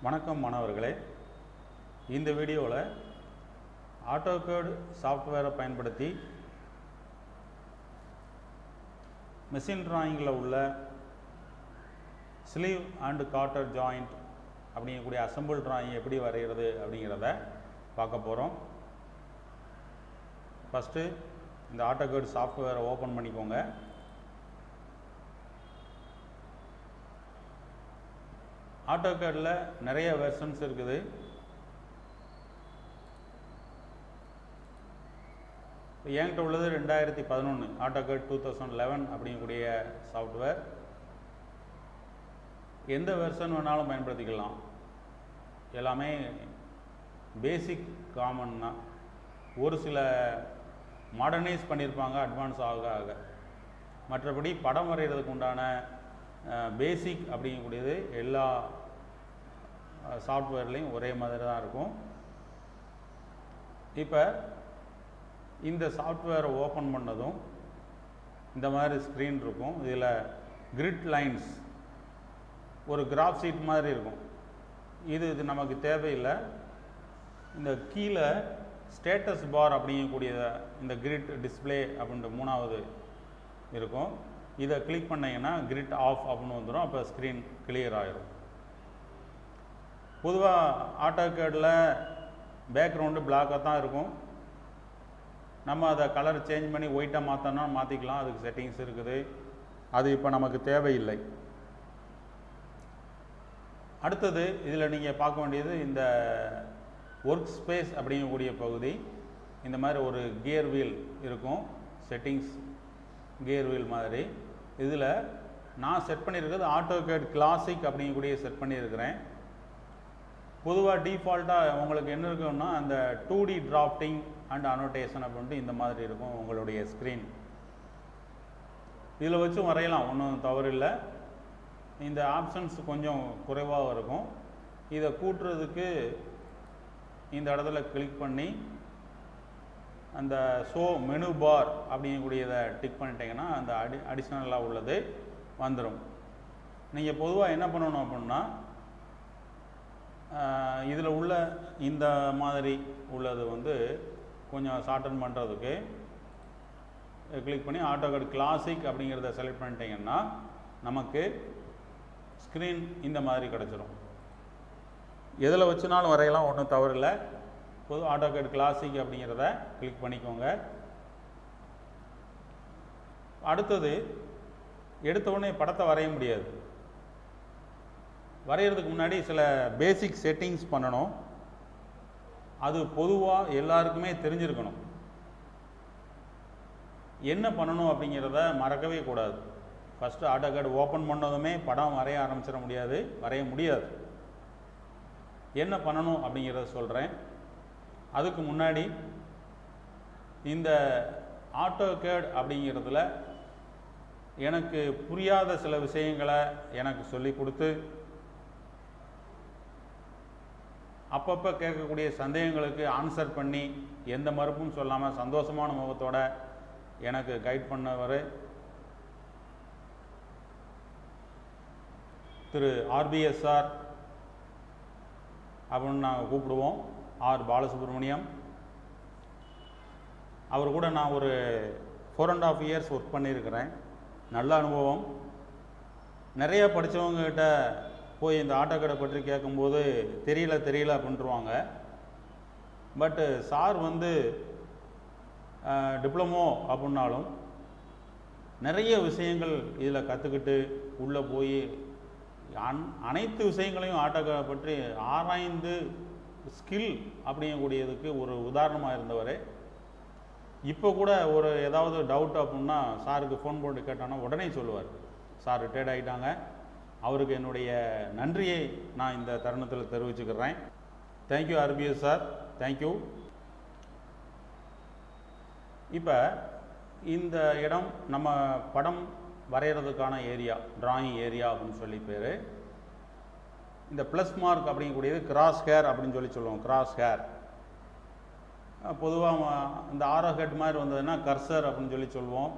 வணக்கம் மாணவர்களே, இந்த வீடியோவில் ஆட்டோகேட் சாஃப்ட்வேரை பயன்படுத்தி மெஷின் டிராயிங்கில் உள்ள ஸ்லீவ் அண்ட் கார்ட்டர் ஜாயிண்ட் அப்படிங்கக்கூடிய அசம்பிள் டிராயிங் எப்படி வரைகிறது அப்படிங்கிறத பார்க்க போகிறோம். ஃபஸ்ட்டு இந்த ஆட்டோகேட் சாஃப்ட்வேரை ஓப்பன் பண்ணிக்கோங்க. ஆட்டோகேடில் நிறைய வெர்ஷன்ஸ் இருக்குது. என்கிட்ட உள்ளது 2011 ஆட்டோகேட் 2011 அப்படிங்கக்கூடிய சாஃப்ட்வேர். எந்த வெர்ஷன் வேணாலும் பயன்படுத்திக்கலாம். எல்லாமே பேசிக் காமன்னா, ஒரு சில மாடர்னைஸ் பண்ணியிருப்பாங்க அட்வான்ஸ் ஆக ஆக. மற்றபடி படம் வரைகிறதுக்கு உண்டான பேசிக் அப்படிங்கக்கூடியது எல்லா சாஃப்ட்வேர்லேயும் ஒரே மாதிரி தான் இருக்கும். இப்போ இந்த சாஃப்ட்வேரை ஓப்பன் பண்ணதும் இந்த மாதிரி ஸ்க்ரீன் இருக்கும். இதில் கிரிட் லைன்ஸ் ஒரு கிராஃப் ஷீட் மாதிரி இருக்கும். இது நமக்கு தேவையில்லை. இந்த கீழே ஸ்டேட்டஸ் பார் அப்படிங்கக்கூடிய இந்த கிரிட் டிஸ்பிளே அப்படின்ற மூணாவது இருக்கும். இதை கிளிக் பண்ணிங்கன்னா கிரிட் ஆஃப் அப்படின்னு வந்துடும். அப்போ ஸ்க்ரீன் கிளியர் ஆகிடும். பொதுவாக ஆட்டோகேடில் பேக்ரவுண்டு பிளாக்காக தான் இருக்கும். நம்ம அதை கலர் சேஞ்ச் பண்ணி ஒயிட்டாக மாற்றோன்னா மாற்றிக்கலாம். அதுக்கு செட்டிங்ஸ் இருக்குது. அது இப்போ நமக்கு தேவையில்லை. அடுத்தது இதில் நீங்கள் பார்க்க வேண்டியது இந்த ஒர்க் ஸ்பேஸ் அப்படிங்கக்கூடிய பகுதி. இந்த மாதிரி ஒரு கியர் வீல் இருக்கும். செட்டிங்ஸ் கியர் வீல் மாதிரி. இதில் நான் செட் பண்ணியிருக்கிறது ஆட்டோகேட் கிளாசிக் அப்படிங்கக்கூடிய செட் பண்ணியிருக்கிறேன். பொதுவாக டிஃபால்ட்டாக உங்களுக்கு என்ன இருக்குன்னா அந்த 2D டிராஃப்டிங் அண்ட் அனோட்டேஷன் அப்படின்ட்டு இந்த மாதிரி இருக்கும் உங்களுடைய ஸ்க்ரீன். இதில் வச்சும் வரையலாம், ஒன்றும் தவறு இல்லை. இந்த ஆப்ஷன்ஸ் கொஞ்சம் குறைவாக இருக்கும். இதை கூட்டுறதுக்கு இந்த இடத்துல கிளிக் பண்ணி அந்த ஷோ மெனு பார் அப்படிங்கக்கூடியதை டிக் பண்ணிட்டீங்கன்னா அந்த அடிஷ்னலாக உள்ளது வந்துடும். நீங்கள் பொதுவாக என்ன பண்ணணும் அப்படின்னா, இதில் உள்ள இந்த மாதிரி உள்ளது கொஞ்சம் ஷார்டன் பண்ணுறதுக்கு கிளிக் பண்ணி ஆட்டோகேட் கிளாசிக் அப்படிங்கிறத செலக்ட் பண்ணிட்டீங்கன்னா நமக்கு ஸ்க்ரீன் இந்த மாதிரி கிடச்சிடும். எதில் வச்சுனாலும் வரையலாம், ஒன்றும் தவறில்லை. பொது ஆட்டோகேட் கிளாசிக் அப்படிங்கிறத கிளிக் பண்ணிக்கோங்க. அடுத்தது எடுத்த உடனே படத்தை வரைய முடியாது. வரைகிறதுக்கு முன்னாடி சில பேசிக் செட்டிங்ஸ் பண்ணணும். அது பொதுவாக எல்லாருக்குமே தெரிஞ்சிருக்கணும். என்ன பண்ணணும் அப்படிங்கிறத மறக்கவே கூடாது. ஃபஸ்ட்டு ஆட்டோகேட் ஓப்பன் பண்ணதுமே படம் வரைய ஆரம்பிச்சிட முடியாது, வரைய முடியாது. என்ன பண்ணணும் அப்படிங்கிறத சொல்கிறேன். அதுக்கு முன்னாடி இந்த ஆட்டோகேட் அப்படிங்கிறதுல எனக்கு புரியாத சில விஷயங்களை எனக்கு சொல்லி கொடுத்து அப்பப்போ கேட்கக்கூடிய சந்தேகங்களுக்கு ஆன்சர் பண்ணி எந்த மறுப்பும் சொல்லாமல் சந்தோஷமான முகத்தோட எனக்கு கைட் பண்ணவர் திரு RBS சார் அப்படின்னு நாங்கள் கூப்பிடுவோம். R பாலசுப்ரமணியம். அவர் கூட நான் ஒரு 4.5 years ஒர்க் பண்ணியிருக்கிறேன். நல்ல அனுபவம். நிறைய படித்தவங்ககிட்ட போய் இந்த ஆட்டோகேடை பற்றி கேட்கும்போது தெரியல அப்படின்ட்டுருவாங்க. பட்டு சார் டிப்ளமோ அப்படின்னாலும் நிறைய விஷயங்கள் இதில் கற்றுக்கிட்டு உள்ளே போய் அனைத்து விஷயங்களையும் ஆட்டோகேடை பற்றி ஆராய்ந்து ஸ்கில் அப்படிங்கக்கூடியதுக்கு ஒரு உதாரணமாக இருந்தவர். இப்போ கூட ஒரு ஏதாவது டவுட் அப்படின்னா சாருக்கு ஃபோன் போட்டு கேட்டோன்னா உடனே சொல்லுவார். சார் ரிட்டையர்ட் ஆகிட்டாங்க. அவருக்கு என்னுடைய நன்றியை நான் இந்த தருணத்தில் தெரிவிச்சுக்கிறேன். Thank you RBS sir, thank you. இப்போ இந்த இடம் நம்ம படம் வரைகிறதுக்கான ஏரியா, டிராயிங் ஏரியா அப்படின்னு சொல்லி பேர். இந்த ப்ளஸ் மார்க் அப்படிங்கக்கூடியது கிராஸ் ஹேர் அப்படின்னு சொல்லுவோம். கிராஸ் ஹேர் பொதுவாக இந்த ஆரோ ஹெட் மாதிரி வந்ததுன்னா கர்சர் அப்படின்னு சொல்லுவோம்.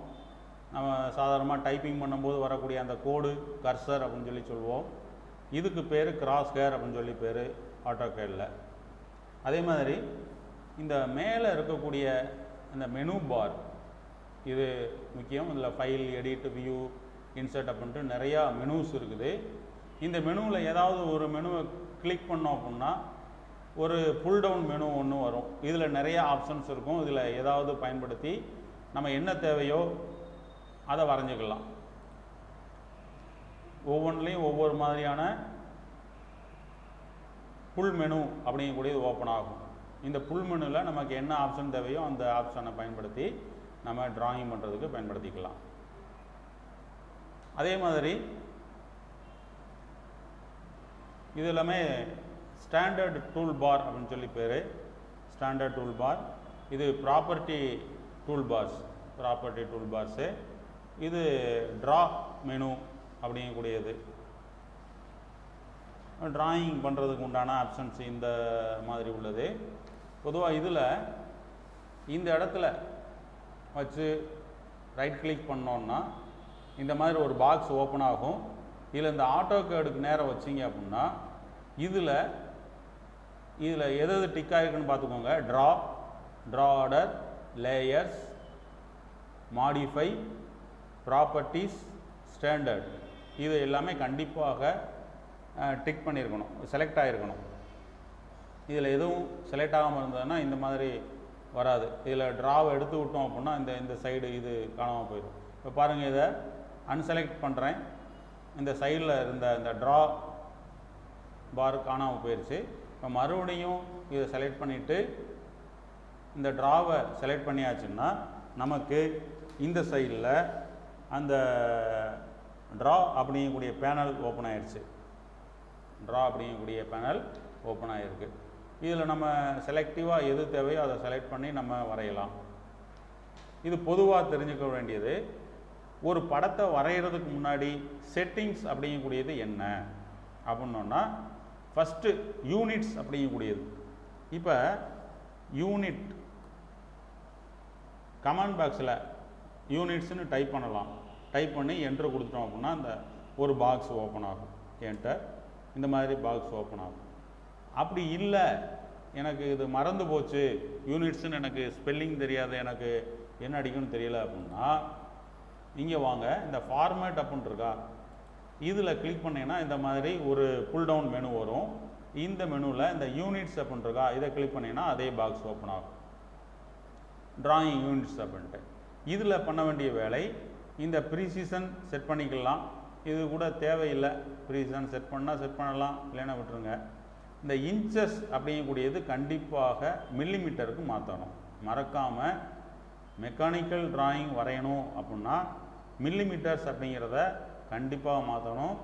நம்ம சாதாரணமாக டைப்பிங் பண்ணும்போது வரக்கூடிய அந்த கோடு கர்சர் அப்படின்னு சொல்லுவோம். இதுக்கு பேர் கிராஸ் ஹேர் அப்படின்னு சொல்லி பேர் ஆட்டோகேடில். அதே மாதிரி இந்த மேலே இருக்கக்கூடிய இந்த மெனு பார் இது முக்கியம். இதில் ஃபைல், எடிட், வியூ, இன்சர்ட் அப்படின்ட்டு நிறையா மெனூஸ் இருக்குது. இந்த மெனுவில் ஏதாவது ஒரு மெனுவை கிளிக் பண்ணோம் அப்படின்னா ஒரு புல் டவுன் மெனு ஒன்று வரும். இதில் நிறைய ஆப்ஷன்ஸ் இருக்கும். இதில் ஏதாவது பயன்படுத்தி நம்ம என்ன தேவையோ அதை வரைஞ்சிக்கலாம். ஒவ்வொன்றுலேயும் ஒவ்வொரு மாதிரியான புல் மெனு அப்படிங்கக்கூடியது ஓப்பன் ஆகும். இந்த புல் மெனுவில் நமக்கு என்ன ஆப்ஷன் தேவையோ அந்த ஆப்ஷனை பயன்படுத்தி நம்ம டிராயிங் பண்ணுறதுக்கு பயன்படுத்திக்கலாம். அதே மாதிரி இது எல்லாமே ஸ்டாண்டர்ட் டூல் பார் அப்படின்னு சொல்லி பேர். ஸ்டாண்டர்ட் டூல் பார் இது ப்ராப்பர்ட்டி டூல் பார்ஸு. இது ட்ரா மெனு அப்படிங்கக்கூடியது. டிராயிங் பண்ணுறதுக்கு உண்டான ஆப்ஷன்ஸ் இந்த மாதிரி உள்ளது. பொதுவாக இதில் இந்த இடத்துல வச்சு ரைட் கிளிக் பண்ணோன்னா இந்த மாதிரி ஒரு பாக்ஸ் ஓப்பன் ஆகும். இதில் இந்த ஆட்டோகேடுக்கு நேரம் வச்சிங்க அப்படின்னா இதில் எது டிக் ஆகிருக்குன்னு பார்த்துக்கோங்க. Draw order, layers, modify, properties, standard இது எல்லாமே கண்டிப்பாக டிக் பண்ணியிருக்கணும், செலக்ட் ஆகிருக்கணும். இதில் எதுவும் செலக்ட் ஆகாமல் இருந்ததுன்னா இந்த மாதிரி வராது. இதில் ட்ராவை எடுத்து விட்டோம் அப்படின்னா இந்த சைடு இது காணாமல் போயிடும். இப்போ பாருங்கள், இதை அன்செலக்ட் பண்ணுறேன். இந்த சைடில் இருந்த இந்த ட்ரா பார் காணாமல் போயிடுச்சு. இப்போ மறுபடியும் இதை செலக்ட் பண்ணிவிட்டு இந்த ட்ராவை செலக்ட் பண்ணியாச்சுன்னா நமக்கு இந்த சைடில் அந்த ட்ரா அப்படிங்கக்கூடிய பேனல் ஓப்பன் ஆகிடுச்சு. ஓப்பன் ஆகிருக்கு. இதில் நம்ம செலக்டிவாக எது தேவையோ அதை செலக்ட் பண்ணி நம்ம வரையலாம். இது பொதுவாக தெரிஞ்சுக்க வேண்டியது. ஒரு படத்தை வரைகிறதுக்கு முன்னாடி செட்டிங்ஸ் அப்படிங்கக்கூடியது என்ன அப்படின்னோன்னா ஃபஸ்ட்டு யூனிட்ஸ் அப்படிங்கக்கூடியது. இப்போ யூனிட் கமெண்ட் பாக்ஸில் யூனிட்ஸ்னு டைப் பண்ணலாம். டைப் பண்ணி என்ட்ரு கொடுத்துட்டோம் அப்படின்னா அந்த ஒரு பாக்ஸ் ஓப்பன் ஆகும். என்டர், இந்த மாதிரி பாக்ஸ் ஓப்பன் ஆகும். அப்படி இல்லை, எனக்கு இது மறந்து போச்சு, யூனிட்ஸ்னு எனக்கு ஸ்பெல்லிங் தெரியாது, எனக்கு என்ன அடிக்கணும்னு தெரியல அப்படின்னா இங்கே வாங்க, இந்த ஃபார்மேட் அப்படின்னு இருக்கா, இதில் கிளிக் பண்ணிங்கன்னா இந்த மாதிரி ஒரு புல் டவுன் மெனு வரும். இந்த மெனுவில் இந்த யூனிட்ஸ் அப்படின்னு இருக்கா, இதை கிளிக் பண்ணிங்கன்னா அதே பாக்ஸ் ஓப்பன் ஆகும். டிராயிங் யூனிட்ஸ் அப்படின்ட்டு இதில் பண்ண வேண்டிய வேலை, இந்த ப்ரீசிஷன் செட் பண்ணிக்கலாம். இது கூட தேவையில்லை, ப்ரீசிஷன் செட் பண்ணலாம், இல்லைன்னா விட்டுருங்க. இந்த இன்ச்சஸ் அப்படிங்கக்கூடியது கண்டிப்பாக மில்லிமீட்டருக்கு மாற்றணும். மறக்காமல் மெக்கானிக்கல் டிராயிங் வரையணும் அப்படின்னா மில்லிமீட்டர்ஸ் அப்படிங்கிறத கண்டிப்பாக மாற்றணும்.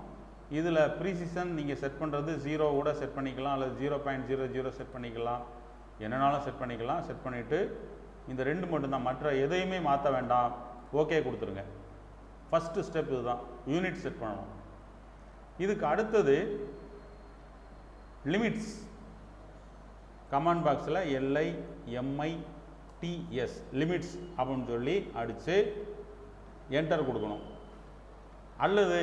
இதில் ப்ரீசிஷன் நீங்கள் செட் பண்ணுறது 0 கூட செட் பண்ணிக்கலாம், அல்லது 0.00 செட் பண்ணிக்கலாம், என்னன்னாலும் செட் பண்ணிக்கலாம். செட் பண்ணிவிட்டு இந்த 2 மட்டும்தான், மற்ற எதையுமே மாற்ற வேண்டாம், ஓகே கொடுத்துருங்க. ஃபஸ்ட்டு ஸ்டெப் இதுதான், யூனிட் செட் பண்ணணும். இதுக்கு அடுத்தது லிமிட்ஸ். கமாண்ட் பாக்ஸில் LIMITS லிமிட்ஸ் அப்படின்னு சொல்லி அடித்து என்டர் கொடுக்கணும். அல்லது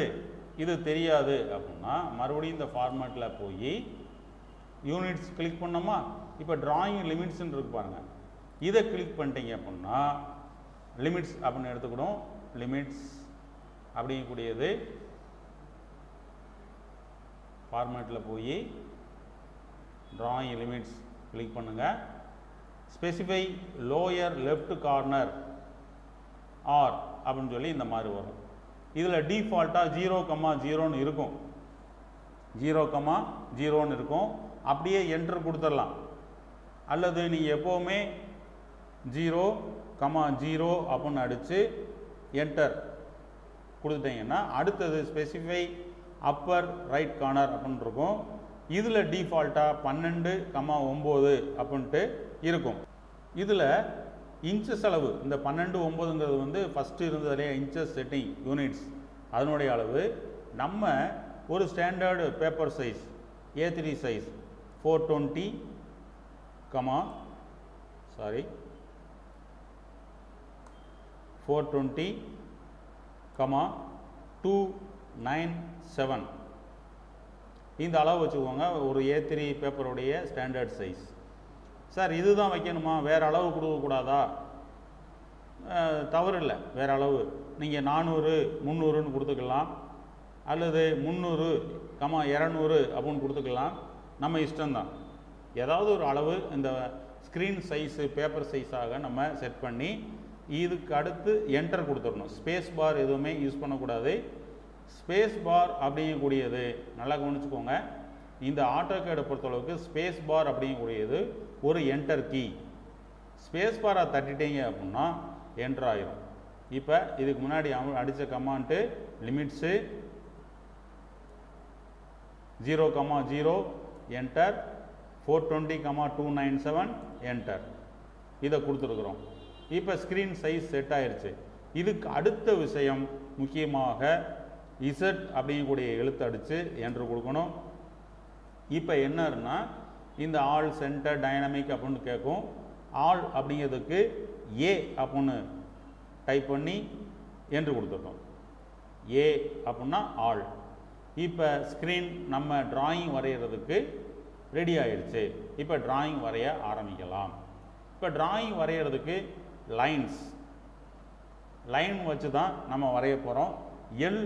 இது தெரியாது அப்படின்னா மறுபடியும் இந்த ஃபார்மேட்டில் போய் யூனிட்ஸ் கிளிக் பண்ணோமா, இப்போ டிராயிங் லிமிட்ஸ்ன்னு இருக்கு பாருங்கள், இதை கிளிக் பண்ணிட்டீங்க அப்படின்னா லிமிட்ஸ் அப்படின்னு எடுத்துக்கணும். லிமிட்ஸ் அப்படிங்கக்கூடியது ஃபார்மேட்டில் போய் டிராயிங் லிமிட்ஸ் கிளிக் பண்ணுங்கள். Specify lower left corner or அப்படின்னு சொல்லி இந்த மாதிரி வரும். இதில் டிஃபால்ட்டாக 0,0ன்னு இருக்கும். 0,0ன்னு இருக்கும். அப்படியே என்ட்ரு கொடுத்துடலாம். அல்லது நீங்கள் எப்போவுமே 0,0 அப்படின்னு அடித்து என்டர் கொடுத்துட்டீங்கன்னா அடுத்தது ஸ்பெசிஃபை அப்பர் ரைட் கார்னர் அப்படின்னு இருக்கும். இதில் டிஃபால்ட்டாக 12,9 அப்படின்ட்டு இருக்கும். இதில் இன்ச்சஸ் அளவு, இந்த 12,9ங்கிறது வந்து ஃபஸ்ட்டு இருந்ததுலே இன்ச்சஸ் செட்டிங் யூனிட்ஸ், அதனுடைய அளவு. நம்ம ஒரு standard paper size A3 size 420, 297 இந்த அளவு வச்சுக்கோங்க. ஒரு A3 பேப்பருடைய ஸ்டாண்டர்ட் சைஸ். சார் இதுதான் வைக்கணுமா, வேறு அளவு கொடுக்கக்கூடாதா? தவறு இல்லை, வேறு அளவு நீங்கள் 400 300ன்னு கொடுத்துக்கலாம், அல்லது 300, 200 அப்படின்னு கொடுத்துக்கலாம். நம்ம இஷ்டம்தான். ஏதாவது ஒரு அளவு இந்த ஸ்க்ரீன் சைஸு பேப்பர் சைஸாக நம்ம செட் பண்ணி இதுக்கு அடுத்து என்டர் கொடுத்துடணும். ஸ்பேஸ் பார் எதுவுமே யூஸ் பண்ணக்கூடாது. ஸ்பேஸ் பார் அப்படிங்கக்கூடியது நல்லா கவனிச்சுக்கோங்க. இந்த ஆட்டோகேடை பொறுத்தளவுக்கு ஸ்பேஸ் பார் அப்படிங்கக்கூடியது ஒரு என்டர் கீ. ஸ்பேஸ் பாரை தட்டிட்டீங்க அப்படின்னா என்டர் ஆகிரும். இப்போ இதுக்கு முன்னாடி அடித்த கமாண்ட்டு லிமிட்ஸு 0,0 என்டர், 420,297 என்டர், இதை கொடுத்துருக்குறோம். இப்போ ஸ்க்ரீன் சைஸ் செட் ஆயிடுச்சு. இதுக்கு அடுத்த விஷயம் முக்கியமாக இசட் அப்படிங்கக்கூடிய எழுத்து அடித்து என்ட்ரு கொடுக்கணும். இப்போ என்னன்னா இந்த ஆல் சென்டர் டைனமிக் அப்படின்னு கேட்கும். ஆல் அப்படிங்கிறதுக்கு ஏ அப்படின்னு டைப் பண்ணி என்ட்ரு கொடுத்துட்டோம். ஏ அப்படின்னா ஆல். இப்போ ஸ்க்ரீன் நம்ம டிராயிங் வரைகிறதுக்கு ரெடி ஆயிடுச்சு. இப்போ டிராயிங் வரைய ஆரம்பிக்கலாம். இப்போ டிராயிங் வரைகிறதுக்கு லைன் வச்சு தான் நம்ம வரைய போகிறோம். எல்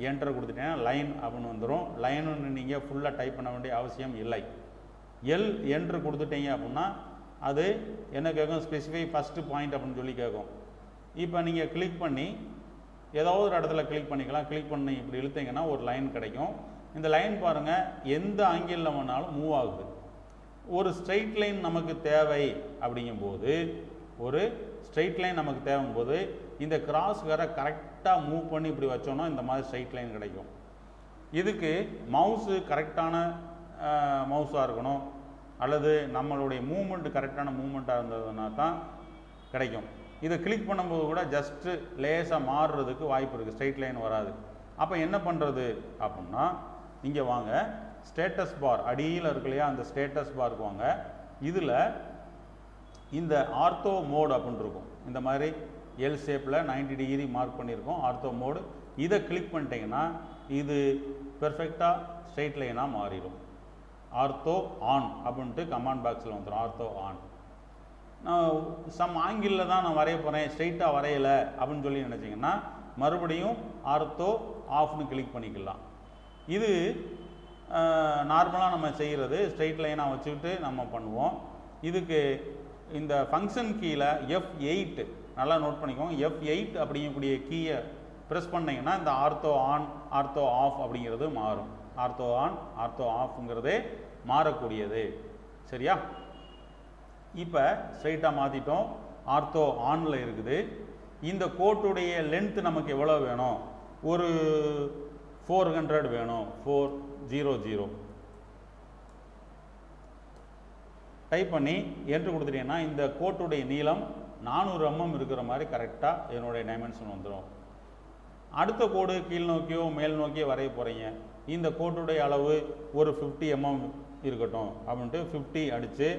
என்டர் கொடுத்துட்டீங்கன்னா லைன் அப்படின்னு வந்துடும். லைனுன்னு நீங்கள் ஃபுல்லாக டைப் பண்ண வேண்டிய அவசியம் இல்லை. எல் என்ட்ரு கொடுத்துட்டீங்க அப்படின்னா அது என்ன கேட்கும், ஸ்பெசிஃபை ஃபஸ்ட்டு பாயிண்ட் அப்படின்னு சொல்லி கேட்கும். இப்போ நீங்கள் கிளிக் பண்ணி ஏதாவது ஒரு இடத்துல கிளிக் பண்ணிக்கலாம். கிளிக் பண்ணி இப்படி இழுத்தீங்கன்னா ஒரு லைன் கிடைக்கும். இந்த லைன் பாருங்கள் எந்த ஆங்கிளில் வேணாலும் மூவ் ஆகுது. ஒரு ஸ்ட்ரெயிட் லைன் நமக்கு தேவை அப்படிங்கும்போது நமக்கு தேவைங்கும்போது இந்த கிராஸ் வேற கரெக்டாக மூவ் பண்ணி இப்படி வச்சோன்னா இந்த மாதிரி ஸ்ட்ரெயிட் லைன் கிடைக்கும். இதுக்கு மவுஸு கரெக்டான மவுஸாக இருக்கணும், அல்லது நம்மளுடைய மூமெண்ட் கரெக்டான மூமெண்ட்டாக இருந்ததுன்னா தான் கிடைக்கும். இதை கிளிக் பண்ணும்போது கூட ஜஸ்ட்டு லேசாக மாறுறதுக்கு வாய்ப்பு இருக்குது, ஸ்ட்ரெயிட் லைன் வராது. அப்போ என்ன பண்ணுறது அப்படின்னா இங்கே வாங்க, ஸ்டேட்டஸ் பார் அடியில் இருக்கு இல்லையா, அந்த ஸ்டேட்டஸ் பாருக்கு வாங்க. இதில் இந்த ஆர்த்தோ மோடு அப்படின்னு இருக்கும். இந்த மாதிரி எல் ஷேப்பில் 90 டிகிரி மார்க் பண்ணியிருக்கோம் ஆர்த்தோ மோடு. இதை கிளிக் பண்ணிட்டீங்கன்னா இது பெர்ஃபெக்டாக ஸ்ட்ரெயிட் லைனாக மாறிடும். ஆர்த்தோ ஆன் அப்படின்ட்டு கமாண்ட் பாக்ஸில் வந்துடும். Ortho on. நான் ஆங்கிளில் தான் நான் வரைய போகிறேன், ஸ்ட்ரெயிட்டாக வரையலை அப்படின்னு சொல்லி நினச்சிங்கன்னா மறுபடியும் ஆர்த்தோ ஆஃப்னு கிளிக் பண்ணிக்கலாம். இது நார்மலாக நம்ம செய்கிறது ஸ்ட்ரெயிட் லைனாக வச்சுக்கிட்டு நம்ம பண்ணுவோம். இதுக்கு இந்த ஃபங்க்ஷன் கீழே F8 நல்லா நோட் பண்ணிக்கோங்க. F8 அப்படிங்கக்கூடிய கீயை ப்ரெஸ் பண்ணிங்கன்னா இந்த ஆர்த்தோ ஆன் ஆர்த்தோ ஆஃப் அப்படிங்கிறது மாறும். ஆர்த்தோ ஆன் ஆர்த்தோ ஆஃப்ங்கிறதே மாறக்கூடியது. சரியா? இப்போ ஸ்ட்ரைட்டாக மாற்றிட்டோம். ஆர்த்தோ ஆனில் இருக்குது. இந்த கோட்டுடைய லென்த்து நமக்கு எவ்வளோ வேணும், ஒரு 400 வேணும். 400 டைப் பண்ணி என்ட்ரு கொடுத்துட்டீங்கன்னா இந்த கோட்டுடைய நீளம் 400 mm இருக்கிற மாதிரி கரெக்டாக என்னுடைய டைமென்ஷன் வந்துடும். அடுத்த கோடு கீழ் நோக்கியோ மேல் நோக்கியோ வரைய போகிறீங்க. இந்த கோட்டுடைய அளவு ஒரு 50 mm இருக்கட்டும் அப்படின்ட்டு 50 அடித்து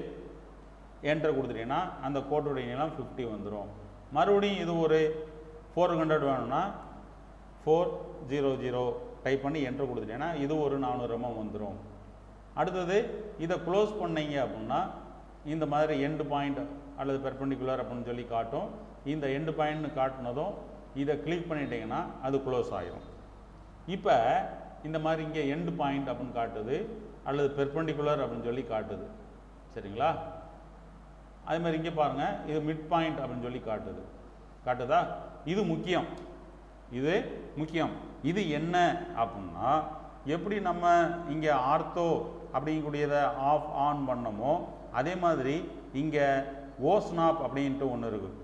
என்ட்ரு கொடுத்துட்டீங்கன்னா அந்த கோட்டுடைய நீளம் 50 வந்துடும். மறுபடியும் இது ஒரு 400 வேணும்னா 400 டைப் பண்ணி என்ட்ரு கொடுத்துட்டீங்கன்னா இது ஒரு 400 mm வந்துடும். அடுத்தது இதை க்ளோஸ் பண்ணீங்க அப்படின்னா இந்த மாதிரி எண்டு பாயிண்ட் அல்லது பெர்பெண்டிகுலர் அப்படின்னு சொல்லி காட்டும். இந்த எண்டு பாயிண்ட்னு காட்டினதும் இதை கிளிக் பண்ணிட்டீங்கன்னா அது க்ளோஸ் ஆகிடும். இப்போ இந்த மாதிரி இங்கே எண்டு பாயிண்ட் அப்படின்னு காட்டுது, அல்லது பெர்பெண்டிகுலர் அப்படின்னு சொல்லி காட்டுது. சரிங்களா? அதே மாதிரி இங்கே பாருங்கள், இது மிட் பாயிண்ட் அப்படின்னு சொல்லி காட்டுதா? இது முக்கியம். இது என்ன அப்படின்னா, எப்படி நம்ம இங்கே ஆர்த்தோ அப்படிங்கக்கூடியதை ஆஃப் ஆன் பண்ணமோ அதே மாதிரி இங்கே ஓஸ்னாப் அப்படின்ட்டு ஒன்று இருக்குது.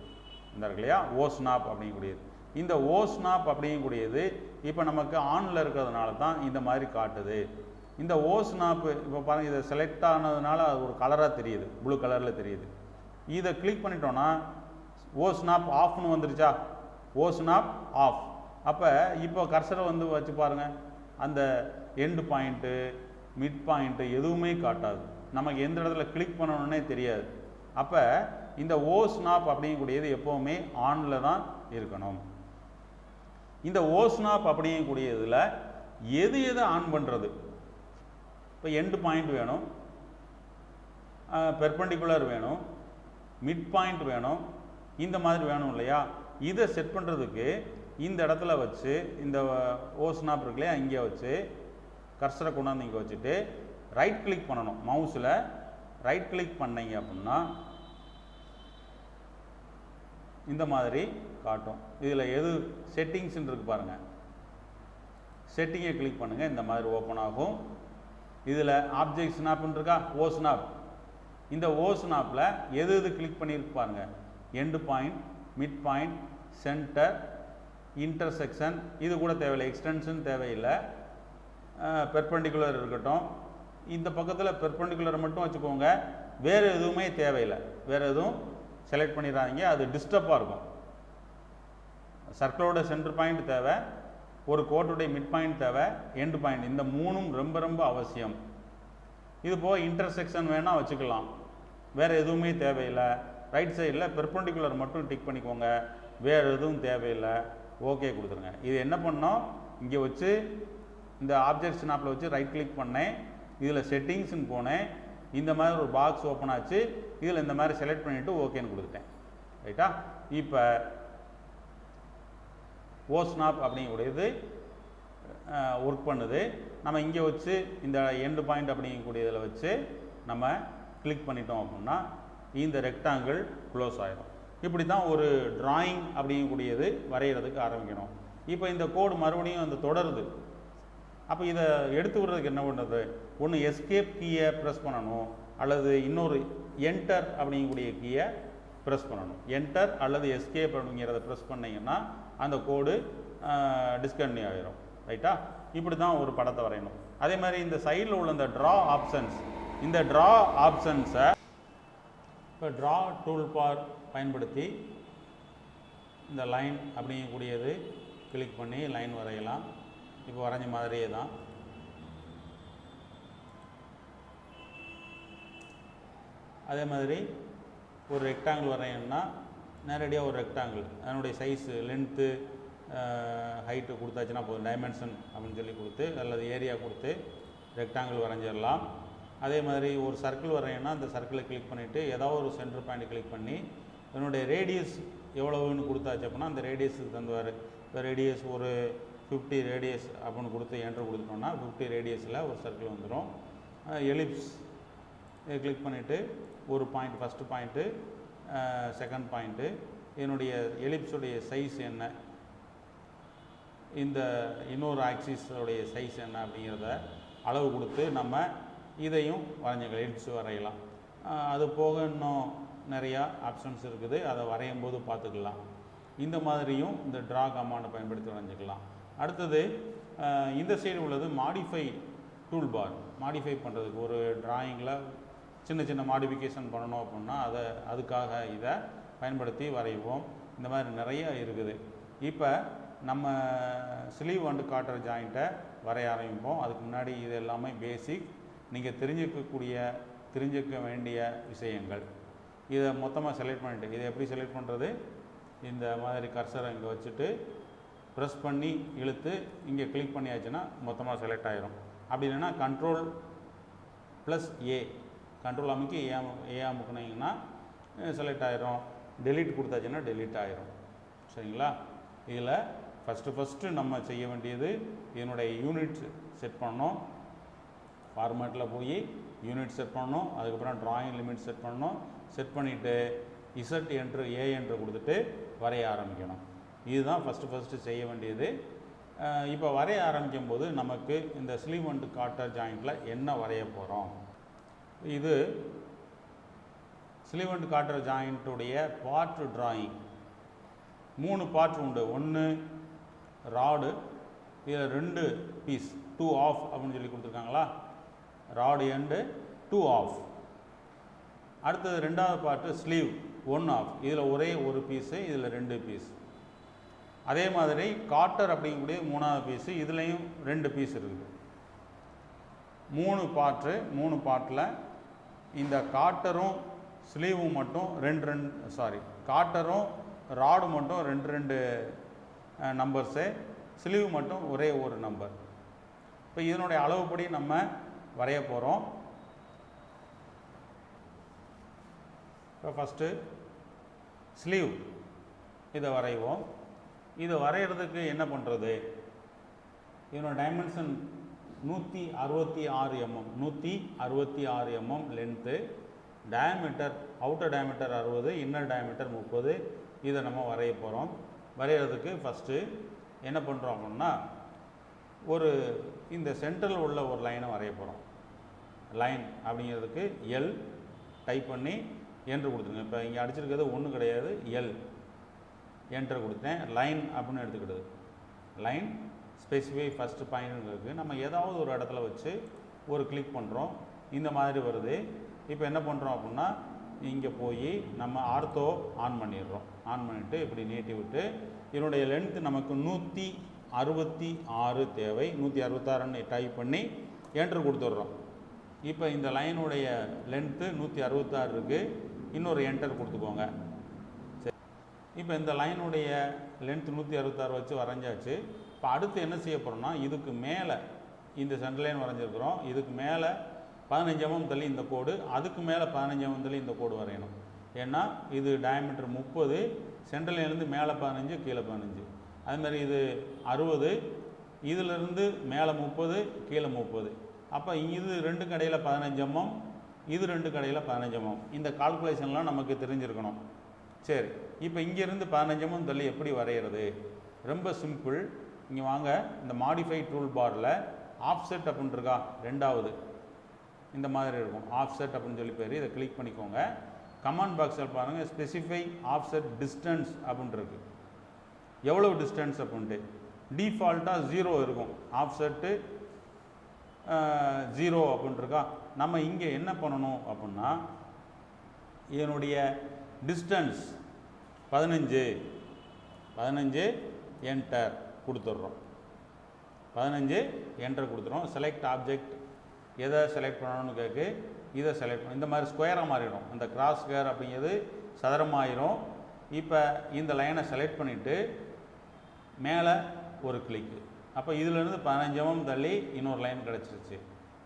இந்த இருக்கு இல்லையா, ஓஸ்னாப் அப்படிங்கக்கூடியது. இந்த ஓஸ்னாப் அப்படிங்கக்கூடியது இப்போ நமக்கு ஆனில் இருக்கிறதுனால தான் இந்த மாதிரி காட்டுது. இந்த ஓஸ்னாப்பு இப்போ பாருங்கள், இதை செலக்ட் ஆனதுனால அது ஒரு கலராக தெரியுது, ப்ளூ கலரில் தெரியுது. இதை கிளிக் பண்ணிட்டோன்னா ஓஸ்னாப் ஆஃப்னு வந்துருச்சா, ஓஸ்னாப் ஆஃப். அப்போ இப்போ கர்சரை வச்சு பாருங்கள், அந்த எண்டு பாயிண்ட்டு மிட் பாயிண்ட்டு எதுவுமே காட்டாது, நமக்கு எந்த இடத்துல கிளிக் பண்ணணுன்னே தெரியாது. அப்போ இந்த ஓஸ்னாப் அப்படிங்கக்கூடியது எப்போவுமே ஆனில் தான் இருக்கணும். இந்த ஓஸ்னாப் அப்படிங்கக்கூடியதில் எது எதை ஆன் பண்ணுறது. இப்போ எண்டு பாயிண்ட் வேணும், பெர்பெண்டிகுலர் வேணும், மிட் பாயிண்ட் வேணும், இந்த மாதிரி வேணும் இல்லையா. இதை செட் பண்ணுறதுக்கு இந்த இடத்துல வச்சு இந்த ஓஸ்னாப் இருக்குல்லையா, இங்கே வச்சு கர்சரை கொண்டாந்து இங்கே வச்சுட்டு ரைட் கிளிக் பண்ணணும். மவுஸில் ரைட் கிளிக் பண்ணீங்க அப்படின்னா இந்த மாதிரி காட்டும். இதில் எது செட்டிங்ஸ்ன்னு இருக்கு பாருங்கள், செட்டிங்கை கிளிக் பண்ணுங்கள், இந்த மாதிரி ஓப்பன் ஆகும். இதில் ஆப்ஜெக்ட் ஸ்னாப்னு இருக்கா, ஓ ஸ்னாப். இந்த ஓ ஸ்னாப்பில் எது எது கிளிக் பண்ணியிருக்கு பாருங்கள், end point, mid point, centre, intersection, இது கூட தேவையில்லை, எக்ஸ்டென்ஷன் தேவையில்லை, பெர்பெண்டிகுலர் இருக்கட்டும். இந்த பக்கத்தில் பெர்பெண்டிகுலரை மட்டும் வச்சுக்கோங்க, வேறு எதுவுமே தேவையில்லை, வேறு எதுவும் செலக்ட் பண்ணிடுறாங்க, அது டிஸ்டர்பாக இருக்கும். சர்க்கிளோட சென்டர் பாயிண்ட் தேவை, ஒரு கோட்டுடைய மிட் பாயிண்ட் தேவை, எண்டு பாயிண்ட், இந்த மூணும் ரொம்ப ரொம்ப அவசியம். இது போக இன்டர்செக்ஷன் வேணால் வச்சுக்கலாம், வேறு எதுவுமே தேவையில்லை. ரைட் சைடில் பெர்பெண்டிகுலர் மட்டும் டிக் பண்ணிக்கோங்க, வேறு எதுவும் தேவையில்லை, ஓகே கொடுத்துருங்க. இது என்ன பண்ணோம், இங்கே வச்சு இந்த ஆப்ஜெக்ட் ஸ்னாப்பில் வச்சு ரைட் கிளிக் பண்ணேன், இதில் செட்டிங்ஸ்ன்னு போனேன், இந்த மாதிரி ஒரு பாக்ஸ் ஓப்பன் ஆச்சு, இதில் இந்த மாதிரி செலக்ட் பண்ணிவிட்டு ஓகேன்னு கொடுத்துட்டேன். ரைட்டா. இப்போ ஓ ஸ்னாப் அப்படிங்கக்கூடியது ஒர்க் பண்ணுது. நம்ம இங்கே வச்சு இந்த எண்டு பாயிண்ட் அப்படிங்கக்கூடியதில் வச்சு நம்ம கிளிக் பண்ணிட்டோம் அப்படின்னா இந்த ரெக்டாங்கிள் க்ளோஸ் ஆகிடும். இப்படி தான் ஒரு டிராயிங் அப்படிங்கக்கூடியது வரைகிறதுக்கு ஆரம்பிக்கணும். இப்போ இந்த கோடு மறுபடியும் அந்த தொடருது. அப்போ இதை எடுத்து விடுறதுக்கு என்ன பண்ணுறது, ஒன்று எஸ்கேப் கீயை ப்ரெஸ் பண்ணணும், அல்லது இன்னொரு என்டர் அப்படிங்கக்கூடிய கீயை ப்ரெஸ் பண்ணணும். என்டர் அல்லது எஸ்கேப் அப்படிங்கிறத ப்ரெஸ் பண்ணிங்கன்னா அந்த கோடு டிஸ்கன்டினியூ ஆகிடும். ரைட்டா. இப்படி தான் ஒரு படத்தை வரையணும். அதே மாதிரி இந்த சைடில் உள்ள இந்த ட்ரா ஆப்ஷன்ஸ், இந்த ட்ரா ஆப்ஷன்ஸை இப்போ ட்ரா டூல் பார் பயன்படுத்தி இந்த லைன் அப்படிங்கக்கூடியது கிளிக் பண்ணி லைன் வரையலாம். இப்போ வரைஞ்ச மாதிரியே தான். அதே மாதிரி ஒரு ரெக்டாங்கிள் வரையணும்னா நேரடியாக ஒரு ரெக்டாங்கிள் அதனுடைய சைஸு, லென்த்து, ஹைட்டு கொடுத்தாச்சுன்னா போதும். டைமென்ஷன் அப்படின்னு சொல்லி கொடுத்து அல்லது ஏரியா கொடுத்து ரெக்டாங்கிள் வரைஞ்சிடலாம். அதே மாதிரி ஒரு சர்க்கிள் வரையணும்னா அந்த சர்க்கிளை கிளிக் பண்ணிவிட்டு ஏதாவது ஒரு சென்டர் பாயிண்ட் கிளிக் பண்ணி இதனுடைய ரேடியஸ் எவ்வளவுன்னு கொடுத்தாச்சு அப்படின்னா அந்த ரேடியஸுக்கு தந்துவார். இப்போ ரேடியஸ் ஒரு 50 ரேடியஸ் அப்படின்னு கொடுத்து என்ட்ரு கொடுத்துட்டோம்னா 50 ரேடியஸில் ஒரு சர்க்கிள் வந்துடும். எலிப்ஸ் இதை கிளிக் பண்ணிவிட்டு ஒரு point, first point, second point, இதனுடைய எலிப்ஸுடைய சைஸ் என்ன, இந்த இன்னொரு ஆக்சிஸோடைய சைஸ் என்ன அப்படிங்கிறத அளவு கொடுத்து நம்ம இதையும் வரைஞ்சிக்கலாம், எலிப்ஸ் வரையலாம். அது போக இன்னும் நிறையா ஆப்ஷன்ஸ் இருக்குது, அதை வரையும் போது பார்த்துக்கலாம். இந்த மாதிரியும் இந்த ட்ரா கமாண்டை பயன்படுத்தி வரைஞ்சிக்கலாம். அடுத்தது இந்த சைடு உள்ளது மாடிஃபை டூல் பார். மாடிஃபை பண்ணுறதுக்கு ஒரு டிராயிங்கில் சின்ன சின்ன மாடிஃபிகேஷன் பண்ணணும் அப்படின்னா அதுக்காக இதை பயன்படுத்தி வரைவோம். இந்த மாதிரி நிறைய இருக்குது. இப்போ நம்ம ஸ்லீவ் அண்டு காட்டர் ஜாயிண்ட்டை வரைய ஆரம்பிப்போம். அதுக்கு முன்னாடி இது எல்லாமே பேசிக், நீங்கள் தெரிஞ்சுக்க வேண்டிய விஷயங்கள். இதை மொத்தமாக செலக்ட் பண்ணிவிட்டு இதை எப்படி செலக்ட் பண்ணுறது, இந்த மாதிரி கர்சரை இங்கே வச்சுட்டு ப்ரெஸ் பண்ணி இழுத்து இங்கே கிளிக் பண்ணியாச்சுன்னா மொத்தமாக செலக்ட் ஆகிரும். அப்படி இல்லைன்னா Ctrl+A, கண்ட்ரோல் அமைக்கி ஏ அமுக்குனீங்கன்னா செலக்ட் ஆகிரும். டெலீட் கொடுத்தாச்சுன்னா டெலீட் ஆகிரும். சரிங்களா. இதில் ஃபஸ்ட்டு நம்ம செய்ய வேண்டியது இதனுடைய யூனிட் செட் பண்ணணும். ஃபார்மேட்டில் போய் யூனிட் செட் பண்ணணும். அதுக்கப்புறம் ட்ராயிங் லிமிட் செட் பண்ணணும். செட் பண்ணிவிட்டு இசட் என்ட்ரு ஏ என்ட்ரு கொடுத்துட்டு வரைய ஆரம்பிக்கணும். இதுதான் ஃபஸ்ட்டு செய்ய வேண்டியது. இப்போ வரைய ஆரம்பிக்கும் போது நமக்கு இந்த ஸ்லீவ் அண்டு காட்டர் ஜாயிண்டில் என்ன வரைய போகிறோம், இது ஸ்லீவ் அண்டு காட்டர் ஜாயிண்ட்டுடைய பார்ட் டிராயிங். 3 பார்ட் உண்டு. ஒன்று ராடு, இதில் 2 பீஸ், 2 ஆஃப் அப்படின்னு சொல்லி கொடுத்துருக்காங்களா, ராடு எண்டு 2 ஆஃப். அடுத்தது 2வது பார்ட்டு ஸ்லீவ் 1 ஆஃப், இதில் ஒரே ஒரு பீஸு, இதில் 2 பீஸ். அதே மாதிரி காட்டர் அப்படிங்கக்கூடிய 3வது பீஸு, இதுலேயும் 2 பீஸ் இருக்குது. 3 பார்ட்டு. 3 பார்ட்டில் இந்த காட்டரும் ஸ்லீவும் மட்டும் காட்டரும் ராடு மட்டும் 2 நம்பர்ஸு, ஸ்லீவ் மட்டும் ஒரே ஒரு நம்பர். இப்போ இதனுடைய அளவுப்படி நம்ம வரைய போகிறோம். இப்போ ஃபஸ்ட்டு ஸ்லீவ் இதை வரைவோம். இதை வரைகிறதுக்கு என்ன பண்ணுறது, இதனோட dimension 166 mm, 166 mm length, diameter outer diameter 60, inner diameter 30. இதை நம்ம வரைய போகிறோம். வரைகிறதுக்கு ஃபஸ்ட்டு என்ன பண்ணுறோம் அப்படின்னா, ஒரு இந்த சென்டரில் உள்ள ஒரு லைனை வரைய போகிறோம். லைன் அப்படிங்கிறதுக்கு எல் டைப் பண்ணி என்ட்ரு கொடுத்துருங்க. இப்போ இங்கே அடிச்சிருக்கிறது ஒன்றும் கிடையாது, எல் என்ட்ரு கொடுத்தேன். லைன் அப்படின்னு எடுத்துக்கிட்டது. லைன் ஸ்பெசிஃபை ஃபஸ்ட்டு பாயிண்ட் இருக்குது. நம்ம ஏதாவது ஒரு இடத்துல வச்சு ஒரு கிளிக் பண்ணுறோம், இந்த மாதிரி வருது. இப்போ என்ன பண்ணுறோம் அப்படின்னா, இங்கே போய் நம்ம ஆர்த்தோ ஆன் பண்ணிடுறோம். ஆன் பண்ணிவிட்டு இப்படி நீட்டி விட்டு இதனுடைய லென்த்து நமக்கு 166 தேவை. 166ன்னு டைப் பண்ணி என்ட்ரு கொடுத்துட்றோம். இப்போ இந்த லைனுடைய லென்த்து 166 இருக்குது. இன்னொரு என்டர் கொடுத்துக்கோங்க. சரி, இப்போ இந்த லைனுடைய லென்த் 166 வச்சு வரைஞ்சாச்சு. இப்போ அடுத்து என்ன செய்ய போகிறோம்னா, இதுக்கு மேலே இந்த சென்டர் லைன் வரைஞ்சிருக்கிறோம், இதுக்கு மேலே 15 mm தள்ளி இந்த கோடு, அதுக்கு மேலே 15 mm தள்ளி இந்த கோடு வரையணும். ஏன்னா இது டயமீட்டர் 30, சென்டர் லைன்லேருந்து மேலே 15 கீழே 15. அதுமாதிரி இது 60, இதிலிருந்து மேலே 30 கீழே 30. அப்போ இது ரெண்டு கடையில் 15 mm, இது ரெண்டு கடையில் 15 mm. இந்த கால்குலேஷன்லாம் நமக்கு தெரிஞ்சிருக்கணும். சரி, இப்போ இங்கேருந்து 15 mm தள்ளி எப்படி வரைகிறது? ரொம்ப சிம்பிள். இங்கே வாங்க, இந்த மாடிஃபை டூல் பாரில் ஆஃப்செட் அப்படின்னு இருக்கா, ரெண்டாவது இந்த மாதிரி இருக்கும். ஆஃப்செட் அப்படின்னு சொல்லி பேர். இதை கிளிக் பண்ணிக்கோங்க. கமாண்ட் பாக்ஸில் பாருங்கள், ஸ்பெசிஃபை ஆஃப்செட் டிஸ்டன்ஸ் அப்படின்ட்டு இருக்குது. எவ்வளோ டிஸ்டன்ஸ் அப்படின்ட்டு டிஃபால்ட்டாக 0 இருக்கும். ஆஃப்செட்டு 0 அப்படின்ட்டு இருக்கா. நம்ம இங்கே என்ன பண்ணணும் அப்படின்னா, இதனுடைய டிஸ்டன்ஸ் 15 என்டர் கொடுத்துட்றோம். 15 என்டர் கொடுத்துறோம். செலக்ட் ஆப்ஜெக்ட், எதை செலக்ட் பண்ணணும்னு கேட்கு, இதை செலக்ட் பண்ண. இந்த மாதிரி ஸ்கொயராக மாறிடும். இந்த கிராஸ் கேர் அப்படிங்கிறது சதுரமாயிரும். இப்போ இந்த லைனை செலக்ட் பண்ணிவிட்டு மேலே ஒரு கிளிக்கு. அப்போ இதிலேருந்து 15 mm தள்ளி இன்னொரு லைன் கிடச்சிருச்சு.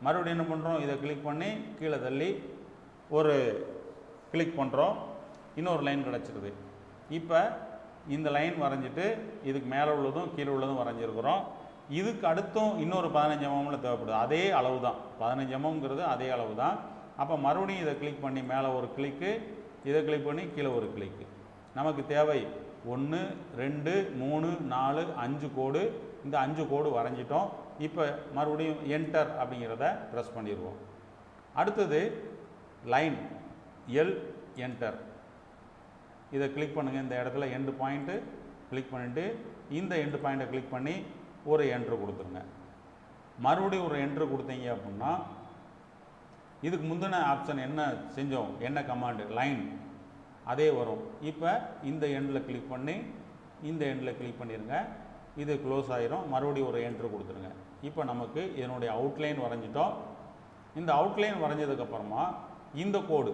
மறுபடியும் என்ன பண்ணுறோம், இதை கிளிக் பண்ணி கீழே தள்ளி ஒரு கிளிக் பண்ணுறோம், இன்னொரு லைன் கிடச்சிருது. இப்போ இந்த லைன் வரைஞ்சிட்டு இதுக்கு மேலே உள்ளதும் கீழே உள்ளதும் வரைஞ்சிருக்கிறோம். இதுக்கு அடுத்தும் இன்னொரு 15 mm தேவைப்படுது. அதே அளவு தான், 15 mmங்கிறது அதே அளவு தான். அப்போ மறுபடியும் இதை கிளிக் பண்ணி மேலே ஒரு கிளிக்கு, இதை கிளிக் பண்ணி கீழே ஒரு கிளிக்கு. நமக்கு தேவை 1 2 3 4 5 கோடு. இந்த 5 கோடு வரைஞ்சிட்டோம். இப்போ மறுபடியும் என்டர் அப்படிங்கிறத ப்ரெஸ் பண்ணிடுவோம். அடுத்தது லைன் எல் என்டர், இதை கிளிக் பண்ணுங்கள். இந்த இடத்துல எண்டு பாயிண்ட்டு கிளிக் பண்ணிவிட்டு இந்த எண்டு பாயிண்ட்டை கிளிக் பண்ணி ஒரு என்ட்ரு கொடுத்துருங்க. மறுபடியும் ஒரு என்ட்ரு கொடுத்தீங்க அப்படின்னா, இதுக்கு முந்தின ஆப்ஷன் என்ன செஞ்சோம், என்ன கமாண்டு, லைன், அதே வரும். இப்போ இந்த எண்டில் கிளிக் பண்ணி இந்த எண்டில் கிளிக் பண்ணிடுங்க. இது க்ளோஸ் ஆகிரும். மறுபடியும் ஒரு என்ட்ரு கொடுத்துருங்க. இப்போ நமக்கு இதனுடைய அவுட்லைன் வரைஞ்சிட்டோம். இந்த அவுட்லைன் வரைஞ்சதுக்கப்புறமா இந்த கோடு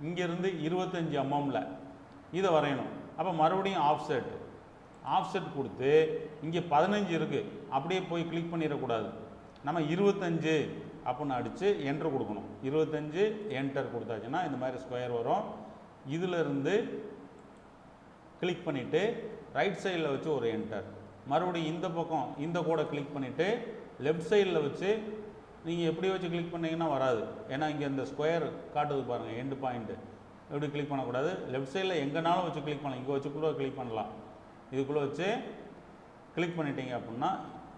இங்கேருந்து 25 mmல இதை வரையணும். அப்போ மறுபடியும் ஆஃப்செட் கொடுத்து இங்கே 15 இருக்குது, அப்படியே போய் கிளிக் பண்ணிடக்கூடாது. நம்ம 25 அப்படின்னு அடித்து என்ட்ரு கொடுக்கணும். 25 என்டர் கொடுத்தாச்சுன்னா இந்த மாதிரி ஸ்கொயர் வரும். இதிலிருந்து கிளிக் பண்ணிவிட்டு ரைட் சைடில் வச்சு ஒரு என்டர். மறுபடியும் இந்த பக்கம் இந்த கோடை கிளிக் பண்ணிவிட்டு லெஃப்ட் சைடில் வச்சு, நீங்கள் எப்படி வச்சு கிளிக் பண்ணிங்கன்னா வராது. ஏன்னா இங்கே இந்த ஸ்கொயர் காட்டுது பாருங்கள், எண்டு பாயிண்ட்டு. எப்படி கிளிக் பண்ணக்கூடாது, லெஃப்ட் சைடில் எங்கேனாலும் வச்சு கிளிக் பண்ணலாம். இங்கே வச்சுக்குள்ளே கிளிக் பண்ணலாம். இதுக்குள்ளே வச்சு கிளிக் பண்ணிட்டீங்க அப்படின்னா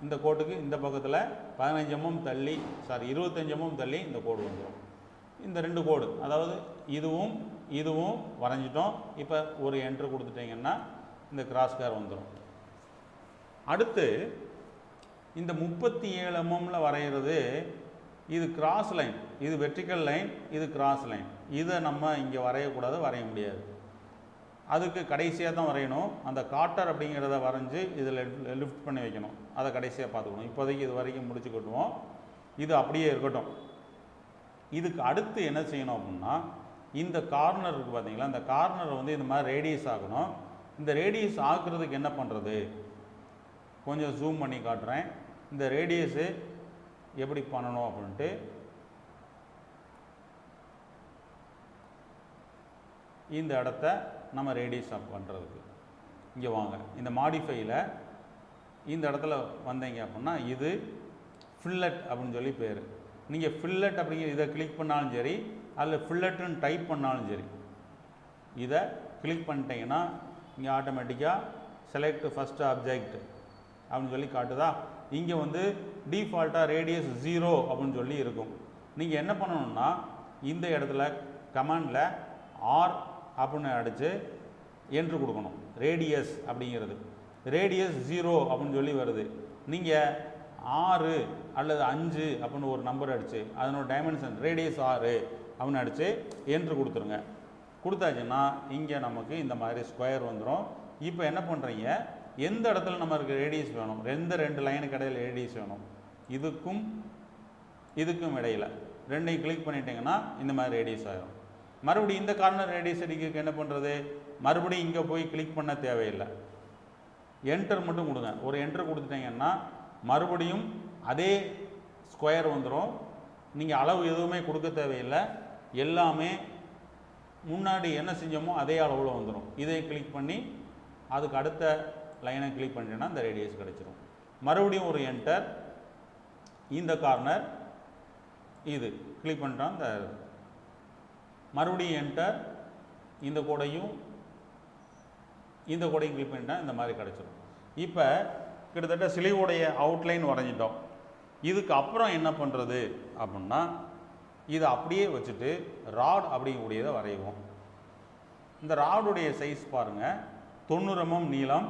இந்த கோட்டுக்கு இந்த பக்கத்தில் 15 mm தள்ளி, 25 mm தள்ளி இந்த கோடு வந்துடும். இந்த ரெண்டு கோடு, அதாவது இதுவும் வரைஞ்சிட்டோம். இப்போ ஒரு என்ட்ரு கொடுத்துட்டிங்கன்னா இந்த கிராஸ் கேர் வந்துடும். அடுத்து இந்த 37 mmல வரைகிறது, இது கிராஸ் லைன், இது வெர்டிக்கல் லைன், இது கிராஸ் லைன். இதை நம்ம இங்கே வரையக்கூடாது, வரைய முடியாது. அதுக்கு கடைசியாக தான் வரையணும். அந்த காட்டர் அப்படிங்கிறத வரைஞ்சி இதில் லிஃப்ட் பண்ணி வைக்கணும். அதை கடைசியாக பார்த்துக்கணும். இப்போதைக்கு இது வரைக்கும் முடிச்சுக்கிட்டுவோம். இது அப்படியே இருக்கட்டும். இதுக்கு அடுத்து என்ன செய்யணும் அப்படின்னா, இந்த கார்னர் இருக்குது பார்த்தீங்களா, இந்த கார்னரை வந்து இந்த மாதிரி ரேடியஸ் ஆகணும். இந்த ரேடியஸ் ஆக்குறதுக்கு என்ன பண்ணுறது, கொஞ்சம் ஜூம் பண்ணி காட்டுறேன். இந்த ரேடியஸு எப்படி பண்ணணும் அப்படின்ட்டு இந்த இடத்த நம்ம ரேடியஸ் ஆஃப் பண்ணுறதுக்கு இங்கே வாங்க. இந்த மாடிஃபையில் இந்த இடத்துல வந்தீங்க அப்படின்னா இது ஃபில்லட் அப்படின்னு சொல்லி பேர். நீங்கள் ஃபில்லட் அப்படிங்கிற இதை கிளிக் பண்ணாலும் சரி, அதில் ஃபில்லட்டுன்னு டைப் பண்ணாலும் சரி, இதை கிளிக் பண்ணிட்டீங்கன்னா இங்கே ஆட்டோமேட்டிக்காக செலக்ட் ஃபஸ்ட் ஆப்ஜெக்ட் அப்படின்னு சொல்லி காட்டுதா. இங்கே வந்து டிஃபால்ட்டாக ரேடியஸ் 0 அப்படின்னு சொல்லி இருக்கும். நீங்கள் என்ன பண்ணணும்னா இந்த இடத்துல கமாண்டில் ஆர் அப்படின்னு அடித்து என்ட்ரு கொடுக்கணும். ரேடியஸ் அப்படிங்கிறது ரேடியஸ் 0 அப்படின்னு சொல்லி வருது. நீங்கள் 6 அல்லது 5 அப்படின்னு ஒரு நம்பர் அடித்து அதனோட டைமென்ஷன் ரேடியஸ் 6 அப்படின்னு அடித்து என்ட்ரு கொடுத்துருங்க. கொடுத்தாச்சுன்னா இங்கே நமக்கு இந்த மாதிரி ஸ்கொயர் வந்துடும். இப்போ என்ன பண்ணுறீங்க, எந்த இடத்துல நமக்கு ரேடியஸ் வேணும், ரெண்டு லைனுக்கு இடையில் ரேடியஸ் வேணும், இதுக்கும் இதுக்கும் இடையில் ரெண்டையும் கிளிக் பண்ணிட்டீங்கன்னா இந்த மாதிரி ரேடியஸ் ஆகிடும். மறுபடியும் இந்த கார்னர் ரேடியஸ் அடிக்கிறதுக்கு என்ன பண்ணுறது, மறுபடியும் இங்கே போய் கிளிக் பண்ண தேவையில்லை, என்டர் மட்டும் கொடுங்க. ஒரு என்டர் கொடுத்துட்டீங்கன்னா மறுபடியும் அதே ஸ்கொயர் வந்துடும். நீங்கள் அளவு எதுவுமே கொடுக்க தேவையில்லை, எல்லாமே முன்னாடி என்ன செஞ்சோமோ அதே அளவில் வந்துடும். இதை கிளிக் பண்ணி அதுக்கு அடுத்த லைனை கிளிக் பண்ணிட்டேன்னா இந்த ரேடியஸ் கிடச்சிரும். மறுபடியும் ஒரு என்டர், இந்த கார்னர் இது கிளிக் பண்ணிட்டோம், இந்த மறுபடியும் என்டர், இந்த கோடையும் கிளிக் பண்ணிட்டா இந்த மாதிரி கிடச்சிரும். இப்போ கிட்டத்தட்ட சிலையோடைய அவுட்லைன் வரைஞ்சிட்டோம். இதுக்கு அப்புறம் என்ன பண்ணுறது அப்படின்னா இதை அப்படியே வச்சுட்டு ராட் அப்படிங்கக்கூடியதை வரைவோம். இந்த ராடுடைய சைஸ் பாருங்கள், 90 mm நீளம்,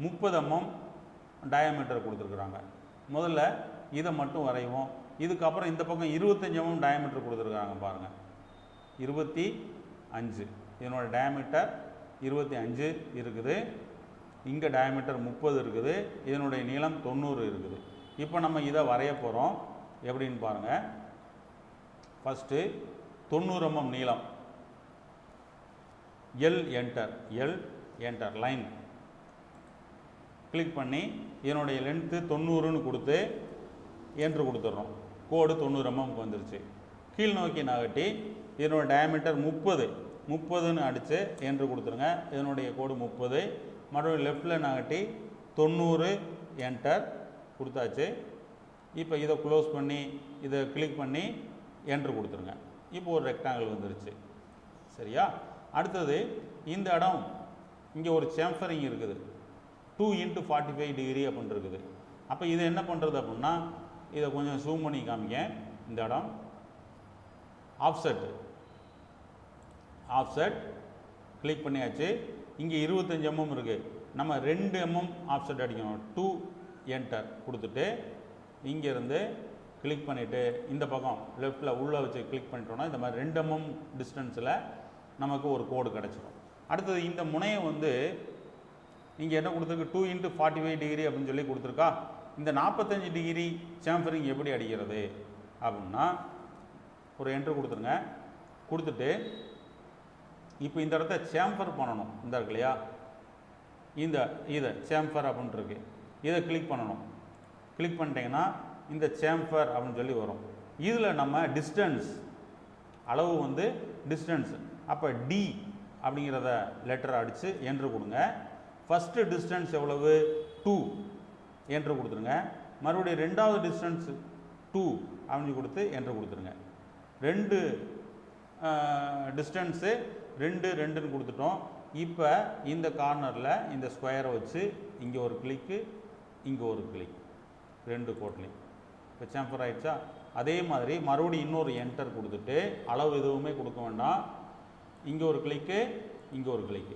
30 mm டயாமீட்டர் கொடுத்துருக்குறாங்க. முதல்ல இதை மட்டும் வரைவோம். இதுக்கப்புறம் இந்த பக்கம் 25 mm டயாமீட்டர் கொடுத்துருக்காங்க பாருங்கள், 25. இதனோட டயாமீட்டர் 25 இருக்குது. இங்கே டயாமீட்டர் 30 இருக்குது. இதனுடைய நீளம் 90 இருக்குது. இப்போ நம்ம இதை வரைய போகிறோம். எப்படின்னு பாருங்கள். ஃபஸ்ட்டு 90 mm நீளம், எல் என்டர் லைன் கிளிக் பண்ணி இதனுடைய லென்த்து 90ன்னு கொடுத்து என்ட்ரு கொடுத்துட்றோம். கோடு 90 mm வந்துருச்சு. கீழ் நோக்கி நகட்டி இதனோட டயாமீட்டர் 30ன்னு அடித்து என்ட்ரு கொடுத்துருங்க. இதனுடைய கோடு 30. மறுபடியும் லெஃப்டில் நகட்டி 90 என்டர் கொடுத்தாச்சு. இப்போ இதை க்ளோஸ் பண்ணி இதை கிளிக் பண்ணி என்ட்ரு கொடுத்துருங்க. இப்போ ஒரு ரெக்டாங்கிள் வந்துருச்சு. சரியா? அடுத்தது இந்த இடம் இங்கே ஒரு சேம்பரிங் இருக்குது, 2 × 45 டிகிரி அப்படின்னு இருக்குது. அப்போ இதை என்ன பண்ணுறது அப்படின்னா இதை கொஞ்சம் ஜூம் பண்ணி காமிக்க. இந்த இடம் ஆஃப்செட் கிளிக் பண்ணியாச்சு. இங்கே 25 mm இருக்குது. நம்ம 2 mm ஆஃப்செட் அடிக்கணும். 2 என்டர் கொடுத்துட்டு இங்கேருந்து கிளிக் பண்ணிவிட்டு இந்த பக்கம் லெஃப்டில் உள்ளே வச்சு கிளிக் பண்ணிட்டோன்னா இந்த மாதிரி 2 mm டிஸ்டன்ஸில் நமக்கு ஒரு கோடு கிடச்சிடும். அடுத்தது இந்த முனையை வந்து இங்கே என்ன கொடுத்துருக்கு, 2 × 45 டிகிரி அப்படின்னு சொல்லி கொடுத்துருக்கா. இந்த 45 டிகிரி சேம்பரிங் எப்படி அடிக்கிறது அப்படின்னா ஒரு என்ட்ரு கொடுத்துருங்க. கொடுத்துட்டு இப்போ இந்த இடத்த சேம்பர் பண்ணணும். இந்த இருக்கு இல்லையா, இதை சேம்பர் அப்படின்ட்டு இருக்கு, இதை கிளிக் பண்ணணும். கிளிக் பண்ணிட்டீங்கன்னா இந்த சேம்பர் அப்படின்னு சொல்லி வரும். இதில் நம்ம டிஸ்டன்ஸ் அளவு வந்து டிஸ்டன்ஸ், அப்போ டி அப்படிங்கிறத லெட்டர் அடித்து என்ட்ரு கொடுங்க. ஃபஸ்ட்டு டிஸ்டன்ஸ் எவ்வளவு, 2 என்ட்ரு கொடுத்துருங்க. மறுபடியும் ரெண்டாவது டிஸ்டன்ஸ் 2 அப்படின்னு கொடுத்து என்ட்ரு கொடுத்துருங்க. 2 டிஸ்டன்ஸு 2 கொடுத்துட்டோம். இப்போ இந்த கார்னரில் இந்த ஸ்கொயரை வச்சு இங்கே ஒரு கிளிக்கு, இங்கே ஒரு கிளிக், 2 கோட்லையும் இப்போ சேம்பர் ஆகிடுச்சா. அதே மாதிரி மறுபடியும் இன்னொரு என்டர் கொடுத்துட்டு அளவு எதுவுமே கொடுக்க வேண்டாம். இங்கே ஒரு கிளிக்கு, இங்கே ஒரு கிளிக்கு.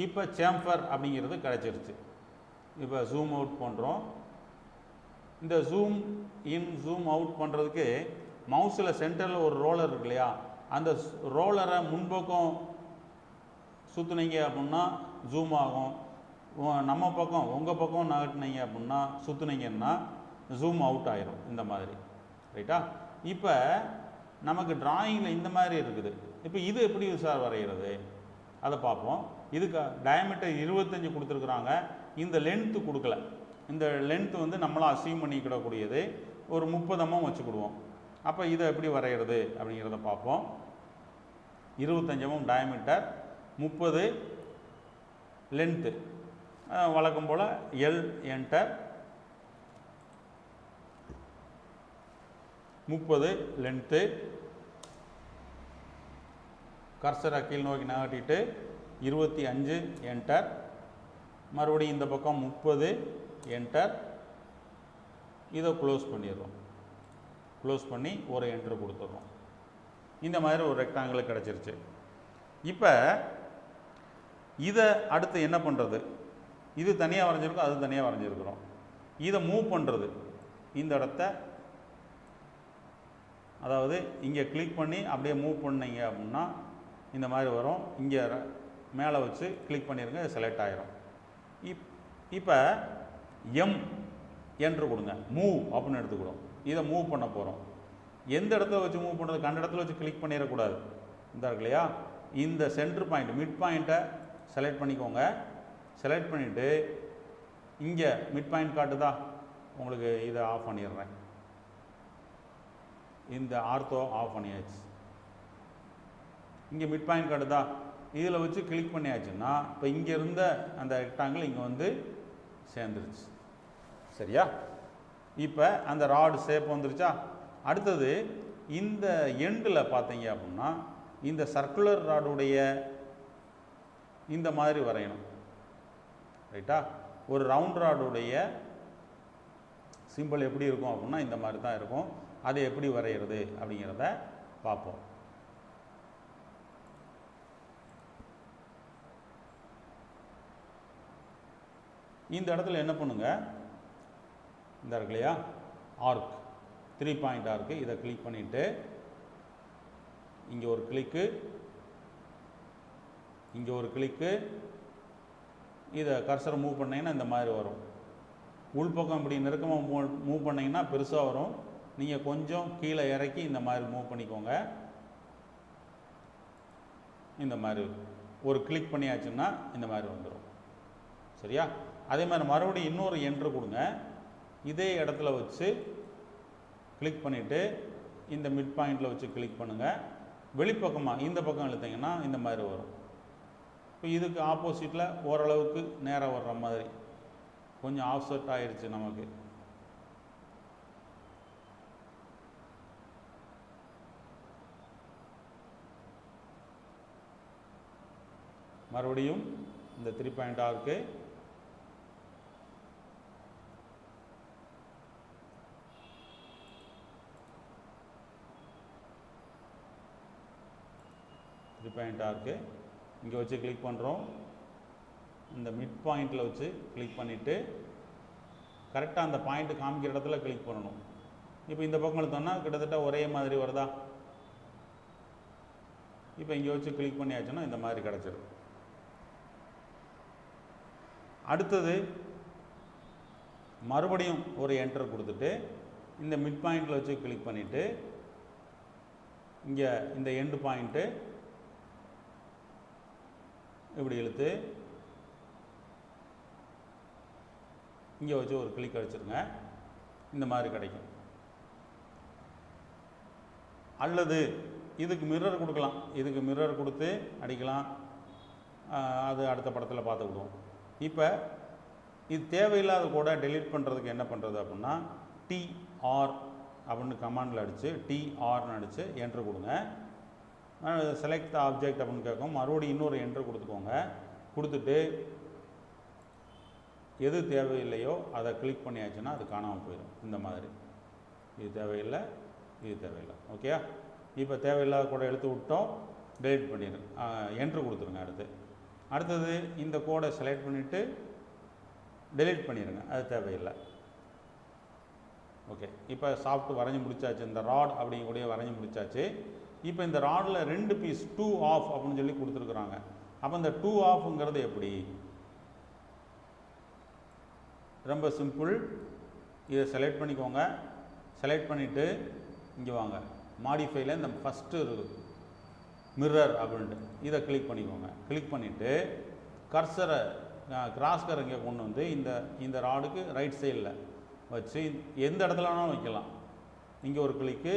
இப்போ சேம்பர் அப்படிங்கிறது கிடச்சிருச்சு. இப்போ ஜூம் அவுட் பண்ணுறோம். இந்த ஜூம் இன் ஜூம் அவுட் பண்ணுறதுக்கு மவுஸில் சென்டரில் ஒரு ரோலர் இருக்கு இல்லையா, அந்த ரோலரை முன்பக்கம் சுற்றுனீங்க அப்படின்னா ஜூம் ஆகும். நம்ம பக்கம் உங்கள் பக்கம் நகட்டினீங்க அப்படின்னா சுற்றுனீங்கன்னா ஜூம் அவுட் ஆயிரும் இந்த மாதிரி. ரைட்டா? இப்போ நமக்கு டிராயிங்கில் இந்த மாதிரி இருக்குது. இப்போ இது எப்படி சார் வரைகிறது அதை பார்ப்போம். இதுக்கு டயாமீட்டர் 25 கொடுத்துருக்குறாங்க. இந்த லென்த்து கொடுக்கல. இந்த லென்த்து வந்து நம்மளாம் அசீவ் பண்ணிக்கிடக்கூடியது. ஒரு 30 mm வச்சுக்கிடுவோம். அப்போ இதை எப்படி வரைகிறது அப்படிங்கிறத பார்ப்போம். 25 mm டயமீட்டர், 30 லென்த்து. வழக்கம் போல் எல் என்டர், 30 லென்த்து. கர்சரை கீழ் நோக்கி நகட்டிட்டு 25 என்டர், மறுபடியும் இந்த பக்கம் 30 என்டர். இதை க்ளோஸ் பண்ணிடுறோம். க்ளோஸ் பண்ணி ஒரு என்டர் கொடுத்துட்றோம். இந்த மாதிரி ஒரு ரெக்டாங்கிள் கிடச்சிருச்சு. இப்போ இதை அடுத்து என்ன பண்ணுறது? இது தனியாக வரைஞ்சிருக்கோம், அது தனியாக வரைஞ்சிருக்கிறோம். இதை மூவ் பண்ணுறது, இந்த இடத்த அதாவது இங்கே கிளிக் பண்ணி அப்படியே மூவ் பண்ணீங்க அப்படின்னா இந்த மாதிரி வரும். இங்கே மேலே வச்சு கிளிக் பண்ணிடுங்க, செலக்ட் ஆகிரும். இப்போ எம் என்று கொடுங்க, மூவ் அப்படின்னு எடுத்துக்கிடும். இதை மூவ் பண்ண போகிறோம். எந்த இடத்துல வச்சு மூவ் பண்ணுறது? கண்ட இடத்துல வச்சு கிளிக் பண்ணிடக்கூடாது. இந்த இருக்கு இல்லையா, இந்த சென்டர் பாயிண்ட் மிட் பாயிண்ட்டை செலக்ட் பண்ணிக்கோங்க. செலக்ட் பண்ணிவிட்டு இங்கே மிட் பாயிண்ட் காட்டுதா, உங்களுக்கு இதை ஆஃப் பண்ணிடுறேன். இந்த ஆர்த்தோ ஆஃப் பண்ணியாச்சு. இங்கே மிட் பாயிண்ட் காட்டுதா, இதில் வச்சு கிளிக் பண்ணியாச்சுன்னா இப்போ இங்கே இருந்த அந்த ரெக்டாங்கிள் இங்கே வந்து சேர்ந்துருச்சு. சரியா? இப்போ அந்த ராடு ஷேப் வந்துருச்சா? அடுத்தது இந்த எண்டில் பார்த்தீங்க அப்படின்னா இந்த சர்க்குலர் ராடுடைய இந்த மாதிரி வரையணும். ரைட்டா? ஒரு ரவுண்ட் ராடுடைய சிம்பிள் எப்படி இருக்கும் அப்படின்னா இந்த மாதிரி தான் இருக்கும். அதை எப்படி வரைகிறது அப்படிங்கிறத பார்ப்போம். இந்த இடத்துல என்ன பண்ணுங்க, இந்த இருக்கு இல்லையா ஆர்க், 3 பாயிண்ட் ஆர்க்கு, இதை கிளிக் பண்ணிவிட்டு இங்கே ஒரு கிளிக்கு, இங்கே ஒரு கிளிக்கு, இதை கர்சரை மூவ் பண்ணிங்கன்னா இந்த மாதிரி வரும். உள்பக்கம் இப்படி நெருக்கமாக மூவ் பண்ணிங்கன்னா பெருசாக வரும். நீங்கள் கொஞ்சம் கீழே இறக்கி இந்த மாதிரி மூவ் பண்ணிக்கோங்க. இந்த மாதிரி ஒரு கிளிக் பண்ணியாச்சுன்னா இந்த மாதிரி வந்துடும். சரியா? அதே மாதிரி மறுபடியும் இன்னொரு என்ட்ரு கொடுங்க. இதே இடத்துல வச்சு கிளிக் பண்ணிவிட்டு இந்த மிட் பாயிண்டில் வச்சு கிளிக் பண்ணுங்கள். வெளிப்பக்கமாக இந்த பக்கம் இழுத்தீங்கன்னா இந்த மாதிரி வரும். இப்போ இதுக்கு ஆப்போசிட்டில் ஓரளவுக்கு நேராக வர்ற மாதிரி கொஞ்சம் ஆஃப்செட் ஆயிடுச்சு நமக்கு. மறுபடியும் இந்த 3 பாயிண்ட் ஆர்க்கு, பாயிண்ட் ஆர்க்கு இங்கே வச்சு கிளிக் பண்ணுறோம். இந்த மிட் பாயிண்டில் வச்சு கிளிக் பண்ணிவிட்டு கரெக்டாக அந்த பாயிண்ட்டு காமிக்கிற இடத்துல கிளிக் பண்ணணும். இப்போ இந்த பக்கம் எடுத்தோம்னா கிட்டத்தட்ட ஒரே மாதிரி வருதா? இப்போ இங்கே வச்சு கிளிக் பண்ணியாச்சுன்னா இந்த மாதிரி கிடச்சிடும். அடுத்தது மறுபடியும் ஒரு என்டர் கொடுத்துட்டு இந்த மிட் பாயிண்டில் வச்சு கிளிக் பண்ணிவிட்டு இங்கே இந்த எண்டு பாயிண்ட்டு இப்படி இழுத்து இங்கே வச்சு ஒரு கிளிக் அடிச்சிருங்க. இந்த மாதிரி கிடைக்கும். அல்லது இதுக்கு மிரர் கொடுக்கலாம். இதுக்கு மிரர் கொடுத்து அடிக்கலாம். அது அடுத்த படத்தில் பார்த்துக்கிடுவோம். இப்போ இது தேவையில்லாத கூட டெலீட் பண்ணுறதுக்கு என்ன பண்ணுறது அப்படின்னா டிஆர் அப்படின்னு கமாண்டில் அடித்து டிஆர்னு அடித்து என்ட்ரு கொடுங்க. செலக்ட் த ஆப்ஜெக்ட் அப்படின்னு கேட்கும். மறுபடியும் இன்னொரு என்ட்ரு கொடுத்துக்கோங்க. கொடுத்துட்டு எது தேவையில்லையோ அதை கிளிக் பண்ணியாச்சுன்னா அது காணாமல் போயிடும். இந்த மாதிரி இது தேவையில்லை, இது தேவையில்லை. ஓகேயா? இப்போ தேவையில்லாத கூட எடுத்து விட்டோம், டெலிட் பண்ணிடுங்க. என்ட்ரு கொடுத்துருங்க. அடுத்தது இந்த கோடை செலக்ட் பண்ணிவிட்டு டெலிட் பண்ணிடுங்க, அது தேவையில்லை. ஓகே, இப்போ சாஃப்ட் வரைஞ்சி முடிச்சாச்சு. இந்த ராட் அப்படிங்கக்கூடிய வரைஞ்சி முடிச்சாச்சு. இப்போ இந்த ராடில் 2 பீஸ் 2 ஆஃப் அப்படின்னு சொல்லி கொடுத்துருக்குறாங்க. அப்போ இந்த 2 ஆஃப்ங்கிறது எப்படி? ரொம்ப சிம்பிள். இதை செலக்ட் பண்ணிக்கோங்க. செலக்ட் பண்ணிவிட்டு இங்கே வாங்க, மாடிஃபைல இந்த ஃபஸ்ட்டு இருக்குது மிரர் அப்படின்ட்டு, இதை கிளிக் பண்ணிக்கோங்க. கிளிக் பண்ணிவிட்டு கர்சரை கிராஸ்கர் இங்கே கொண்டு வந்து இந்த ராடுக்கு ரைட் சைடில் வச்சு எந்த இடத்துல வேணாலும் வைக்கலாம். இங்கே ஒரு கிளிக்கு.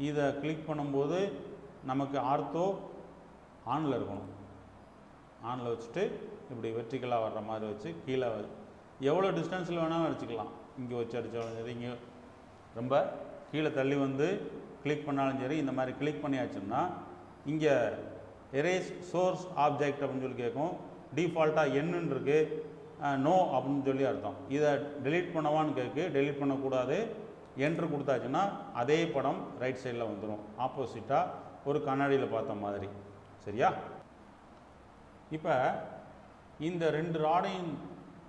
இதை கிளிக் பண்ணும்போது நமக்கு ஆர்த்தோ ஆனில் இருக்கணும். ஆனில் வச்சுட்டு இப்படி வெர்டிக்கலாக வர்ற மாதிரி வச்சு கீழே எவ்வளோ டிஸ்டன்ஸில் வேணாலும் அடிச்சுக்கலாம். இங்கே வச்சு அடித்தாலும் சரி, இங்கே ரொம்ப கீழே தள்ளி வந்து கிளிக் பண்ணாலும் சரி. இந்த மாதிரி கிளிக் பண்ணியாச்சுன்னா இங்கே எரேஸ் சோர்ஸ் ஆப்ஜெக்ட் அப்படின்னு சொல்லி கேட்கும். டிஃபால்ட்டாக என்னன்னு இருக்குது, நோ அப்படின்னு சொல்லி அர்த்தம். இதை டெலீட் பண்ணவான்னு கேட்கு. டெலீட் பண்ணக்கூடாது. என்ட்ரு கொடுத்தாச்சுன்னா அதே படம் ரைட் சைடில் வந்துடும், ஆப்போசிட்டாக ஒரு கண்ணாடியில் பார்த்த மாதிரி. சரியா? இப்போ இந்த 2 ராடையும்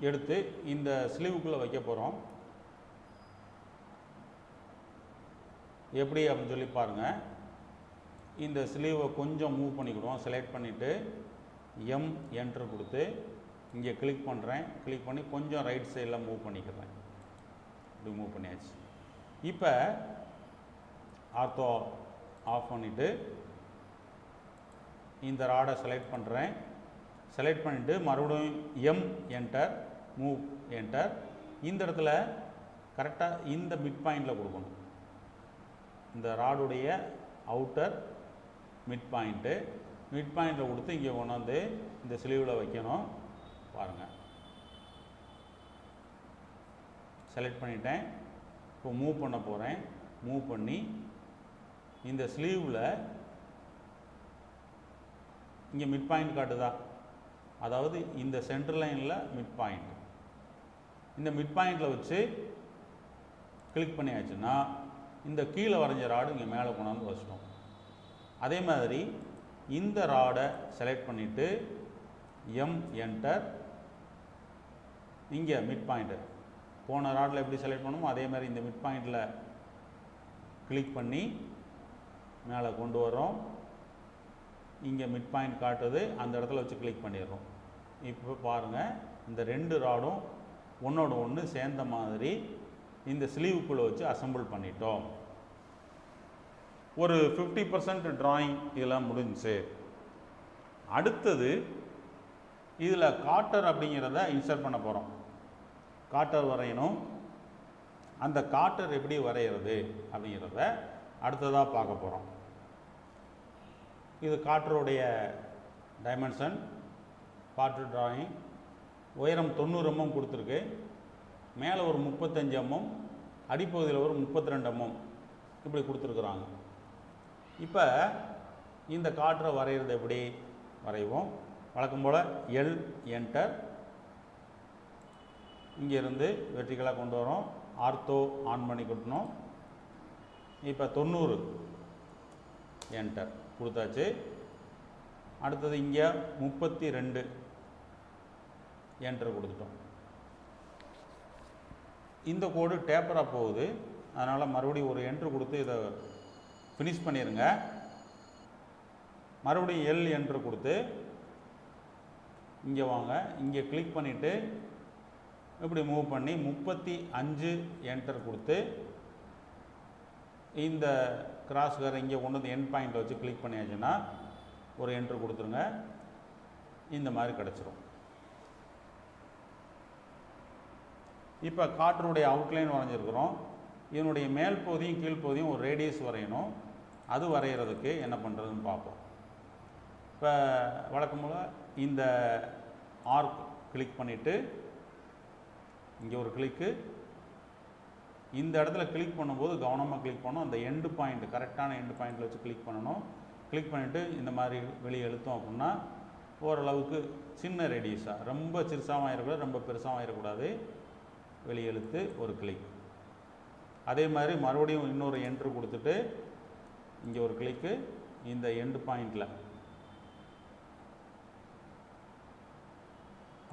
எடுத்து இந்த ஸ்லீவுக்குள்ளே வைக்க போகிறோம். எப்படி அப்படின்னு சொல்லி பாருங்கள். இந்த ஸ்லீவை கொஞ்சம் மூவ் பண்ணிக்கிடுவோம். செலக்ட் பண்ணிவிட்டு எம் என்ட்ரு கொடுத்து இங்கே கிளிக் பண்ணுறேன். கிளிக் பண்ணி கொஞ்சம் ரைட் சைடில் மூவ் பண்ணிக்கிறேன். இப்படி மூவ் பண்ணியாச்சு. இப்போ ஆர்த்தோ ஆஃப் பண்ணிவிட்டு இந்த ராடை செலக்ட் பண்ணுறேன். செலக்ட் பண்ணிவிட்டு மறுபடியும் எம் என்டர், மூவ் என்டர். இந்த இடத்துல கரெக்டாக இந்த மிட் பாயிண்டில் கொடுக்கணும். இந்த ராடுடைய அவுட்டர் மிட் பாயிண்ட்டில் கொடுத்து இங்கே கொண்டாந்து இந்த ஸ்லீவில் வைக்கணும். பாருங்கள், செலக்ட் பண்ணிட்டேன். இப்போ மூவ் பண்ண போகிறேன். மூவ் பண்ணி இந்த ஸ்லீவில் இங்கே மிட் பாயிண்ட் காட்டுதா, அதாவது இந்த சென்டர் லைனில் மிட் பாயிண்ட். இந்த மிட் பாயிண்டில் வச்சு கிளிக் பண்ணியாச்சுன்னா இந்த கீழே வரைஞ்ச ராடு இங்கே மேலே கொண்டாந்து வச்சிட்டோம். அதே மாதிரி இந்த ராடை செலக்ட் பண்ணிவிட்டு எம் என்டர், இங்கே மிட் பாயிண்ட்டு போன ராடில் எப்படி செலக்ட் பண்ணுமோ அதே மாதிரி இந்த மிட் பாயிண்டில் கிளிக் பண்ணி மேலே கொண்டு வரோம். இங்கே மிட் பாயிண்ட் காட்டுது, அந்த இடத்துல வச்சு கிளிக் பண்ணிடுறோம். இப்போ பாருங்கள், இந்த 2 ராடும் ஒன்றோட ஒன்று சேர்ந்த மாதிரி இந்த ஸ்லீவுக்குள்ளே வச்சு அசம்பிள் பண்ணிட்டோம். ஒரு 50% டிராயிங் இதெல்லாம் முடிஞ்சிச்சு. அடுத்தது இதில் காட்டர் அப்படிங்கிறத இன்சர்ட் பண்ண போகிறோம். காட்டர் வரையணும். அந்த காட்டர் எப்படி வரைகிறது அப்படிங்கிறத அடுத்ததாக பார்க்க போகிறோம். இது காட்டருடைய டைமென்ஷன், காட்டர் டிராயிங். உயரம் 90 mm கொடுத்துருக்கு. மேலே ஒரு 35 mm, அடிப்பகுதியில் ஒரு 32 mm இப்படி கொடுத்துருக்குறாங்க. இப்போ இந்த காட்டரை வரைகிறது எப்படி வரைவோம். வழக்கம் போல் எல் என்டர், இங்கேருந்து வெர்டிக்கலாக கொண்டு வரோம். ஆர்த்தோ ஆன் பண்ணி கொடுக்கணும். இப்போ 90 என்டர் கொடுத்தாச்சு. அடுத்தது இங்கே 32 என்டர் கொடுத்துட்டோம். இந்த கோடு டேப்பராக போகுது, அதனால் மறுபடியும் ஒரு என்ட்ரு கொடுத்து இதை ஃபினிஷ் பண்ணிடுங்க. மறுபடியும் எல் என்ட்ரு கொடுத்து இங்கே வாங்க. இங்கே கிளிக் பண்ணிவிட்டு இப்படி மூவ் பண்ணி 35 என்டர் கொடுத்து இந்த கிராஸ் வேறு இங்கே கொண்டு வந்து எண்ட் பாயிண்ட்டை வச்சு கிளிக் பண்ணியாச்சுன்னா ஒரு என்ட்ரு கொடுத்துருங்க. இந்த மாதிரி கிடச்சிரும். இப்போ காட்டருடைய அவுட்லைன் வரைஞ்சிருக்கிறோம். இதனுடைய மேல் பகுதியும் கீழ்ப்பகுதியும் ஒரு ரேடியஸ் வரையணும். அது வரைகிறதுக்கு என்ன பண்ணுறதுன்னு பார்ப்போம். இப்போ வழக்கம் போல் இந்த ஆர்க் கிளிக் பண்ணிவிட்டு இங்கே ஒரு கிளிக்கு. இந்த இடத்துல கிளிக் பண்ணும்போது கவனமாக கிளிக் பண்ணணும். அந்த எண்டு பாயிண்ட், கரெக்டான எண்டு பாயிண்டில் வச்சு கிளிக் பண்ணணும். கிளிக் பண்ணிவிட்டு இந்த மாதிரி வெளியே இழுத்தோம் அப்படின்னா ஓரளவுக்கு சின்ன ரேடியஸாக, ரொம்ப சிறுசாகவும் ஆகிடக்கூடாது, ரொம்ப பெருசாகவும் ஆகிடக்கூடாது. வெளியே இழுத்து ஒரு கிளிக். அதே மாதிரி மறுபடியும் இன்னொரு என்ட்ரு கொடுத்துட்டு இங்கே ஒரு கிளிக்கு. இந்த எண்டு பாயிண்டில்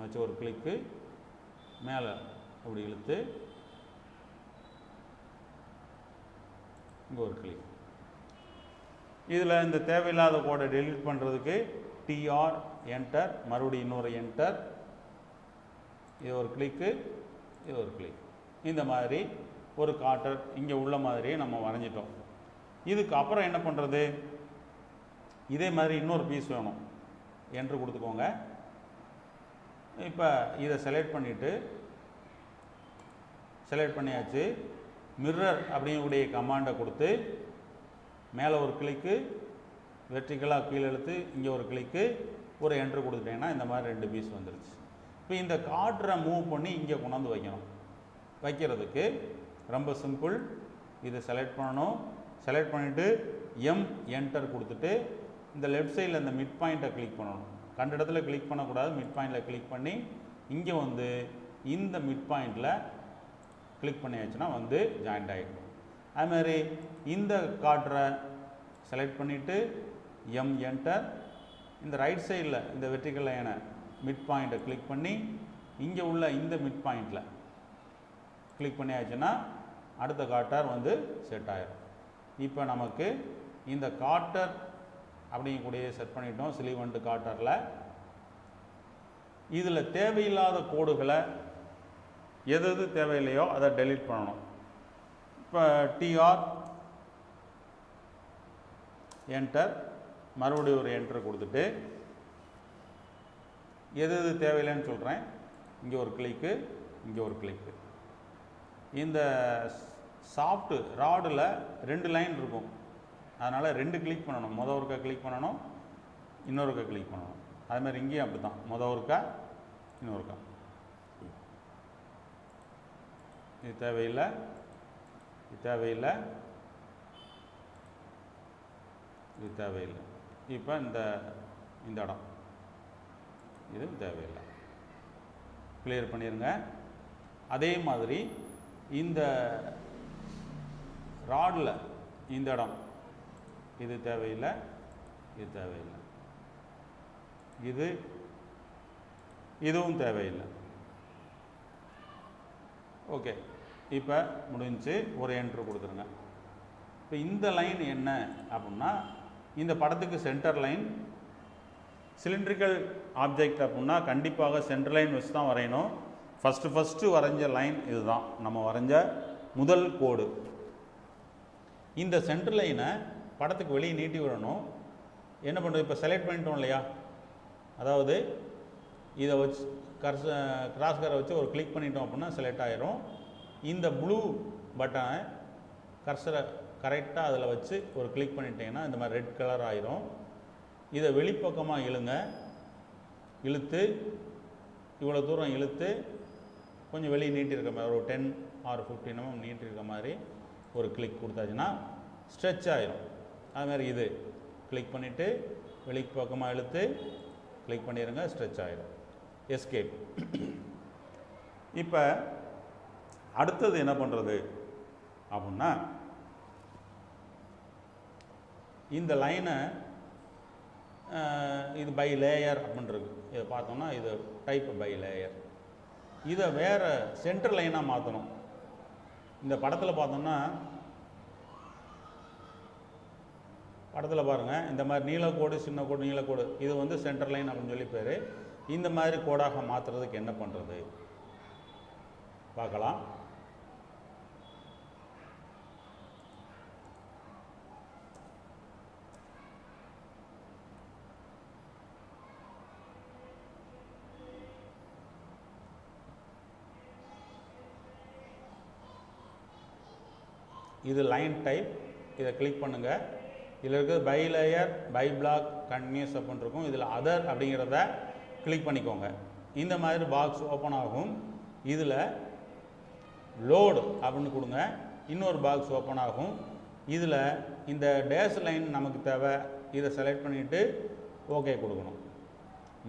வச்சு ஒரு கிளிக்கு மேலே அப்படி இழுத்து இங்கே ஒரு கிளிக். இதில் இந்த தேவையில்லாத கோடை டெலீட் பண்ணுறதுக்கு டிஆர் என்டர், மறுபடியும் இன்னொரு என்டர், இது ஒரு கிளிக்கு, இது ஒரு கிளிக். இந்த மாதிரி ஒரு காட்டர் இங்கே உள்ள மாதிரியே நம்ம வரைஞ்சிட்டோம். இதுக்கு அப்புறம் என்ன பண்ணுறது? இதே மாதிரி இன்னொரு பீஸ் வேணும். என்ட்ரு கொடுத்துக்கோங்க. இப்போ இதை செலக்ட் பண்ணிவிட்டு, செலக்ட் பண்ணியாச்சு. மிரர் அப்படிங்கக்கூடிய கமாண்டை கொடுத்து மேலே ஒரு கிளிக்கு, வெர்டிக்கலாக கீழே இழுத்து இங்கே ஒரு கிளிக்கு, ஒரு என்ட்ரு கொடுத்துட்டீங்கன்னா இந்த மாதிரி 2 பீஸ் வந்துருச்சு. இப்போ இந்த கார்டரை மூவ் பண்ணி இங்கே கொண்டாந்து வைக்கணும். வைக்கிறதுக்கு ரொம்ப சிம்பிள். இதை செலக்ட் பண்ணணும். செலக்ட் பண்ணிவிட்டு என்டர் கொடுத்துட்டு இந்த லெஃப்ட் சைடில் இந்த மிட் பாயிண்ட்டை கிளிக் பண்ணணும். கண்ட இடத்துல கிளிக் பண்ணக்கூடாது. மிட் பாயிண்டில் கிளிக் பண்ணி இங்கே வந்து இந்த மிட் பாயிண்டில் கிளிக் பண்ணியாச்சுன்னா வந்து ஜாயிண்ட் ஆகிடும். அதுமாதிரி இந்த கார்டரை செலக்ட் பண்ணிவிட்டு என்டர், இந்த ரைட் சைடில் இந்த வெர்டிக்கல் லைனை மிட் பாயிண்ட்டை கிளிக் பண்ணி இங்கே உள்ள இந்த மிட் பாயிண்டில் கிளிக் பண்ணியாச்சுன்னா அடுத்த கார்ட்டர் வந்து செட் ஆகிடும். இப்போ நமக்கு இந்த கார்ட்டர் அப்படிங்கக்கூடிய செட் பண்ணிட்டோம். சிலிவண்ட் கார்ட்டரில் இதில் தேவையில்லாத கோடுகளை எது எது தேவையில்லையோ அதை டெலீட் பண்ணணும். இப்போ டிஆர் என்டர், மறுபடியும் ஒரு என்டர் கொடுத்துட்டு எது எது தேவையில்லைன்னு சொல்கிறேன். இங்கே ஒரு கிளிக்கு, இங்கே ஒரு கிளிக்கு. இந்த சாஃப்ட் ராடில் 2 லைன் இருக்கும். அதனால் 2 கிளிக் பண்ணணும். மொதல் ஒருக்கா கிளிக் பண்ணணும், இன்னொருக்கா கிளிக் பண்ணணும். அதுமாதிரி இங்கேயும் அப்படி தான். மொதல் ஒருக்கா, இன்னொருக்கா. இது தேவையில்லை, இது தேவையில்லை, இது தேவையில்லை. இப்போ இந்த இடம் இது தேவையில்லை. கிளியர் பண்ணிடுங்க. அதே மாதிரி இந்த ராடில் இந்த இடம் இது தேவையில்லை, இது தேவையில்லை, இதுவும் தேவையில்லை. ஓகே, இப்போ முடிஞ்சு ஒரு என்ட்ரு கொடுத்துருங்க. இப்போ இந்த லைன் என்ன அப்படின்னா, இந்த படத்துக்கு சென்டர் லைன். சிலிண்ட்ரிக்கல் ஆப்ஜெக்ட் அப்படின்னா கண்டிப்பாக சென்டர் லைன் வச்சு தான் வரையணும். ஃபஸ்ட்டு வரைஞ்ச லைன் இதுதான், நம்ம வரைஞ்ச முதல் கோடு. இந்த சென்டர் லைனை படத்துக்கு வெளியே நீட்டி விடணும். என்ன பண்ணுறது, இப்போ செலக்ட் பண்ணிட்டோம் இல்லையா, அதாவது இதை வச்சு கிராஸ் கரை வச்சு ஒரு கிளிக் பண்ணிட்டோம் அப்படின்னா செலக்ட் ஆகிரும். இந்த ப்ளூ பட்டனை கர்சரை கரெக்டாக அதில் வச்சு ஒரு கிளிக் பண்ணிட்டீங்கன்னா இந்த மாதிரி ரெட் கலர் ஆயிரும். இதை வெளிப்பக்கமாக இழுத்து இவ்வளோ தூரம் இழுத்து கொஞ்சம் வெளியே நீட்டிருக்க மாதிரி ஒரு 10 or 15 mm நீட்டிருக்க மாதிரி ஒரு கிளிக் கொடுத்தாச்சுன்னா ஸ்ட்ரெச் ஆயிரும். அதுமாதிரி இது கிளிக் பண்ணிவிட்டு வெளிப்பக்கமாக இழுத்து கிளிக் பண்ணிடுங்க, ஸ்ட்ரெச் ஆகிடும். எஸ்கேப். இப்போ அடுத்தது என்ன பண்ணுறது அப்படின்னா, இந்த லைனை இது பை லேயர் அப்படின்றது. இதை பார்த்தோம்னா இது டைப் பை லேயர். இதை வேறு சென்டர் லைனாக மாற்றணும். இந்த படத்தில் பார்த்தோம்னா, படத்தில் பாருங்கள், இந்த மாதிரி நீலக்கோடு, சின்ன கோடு, நீலக்கோடு, இது வந்து சென்டர் லைன் அப்படின்னு சொல்லி பேர். இந்த மாதிரி கோடாக மாற்றுறதுக்கு என்ன பண்ணுறது பார்க்கலாம். இது லைன் டைப். இதை கிளிக் பண்ணுங்கள். இதில் இருக்கிறது by layer, by block, continuous அப்படின்னு இருக்கும். இதில் அதர் அப்படிங்கிறத கிளிக் பண்ணிக்கோங்க. இந்த மாதிரி பாக்ஸ் ஓப்பன் ஆகும். இதில் லோடு அப்படின்னு கொடுங்க. இன்னொரு பாக்ஸ் ஓப்பன் ஆகும். இதில் இந்த டேஷ் லைன் நமக்கு தேவை. இதை செலக்ட் பண்ணிவிட்டு ஓகே கொடுக்கணும்.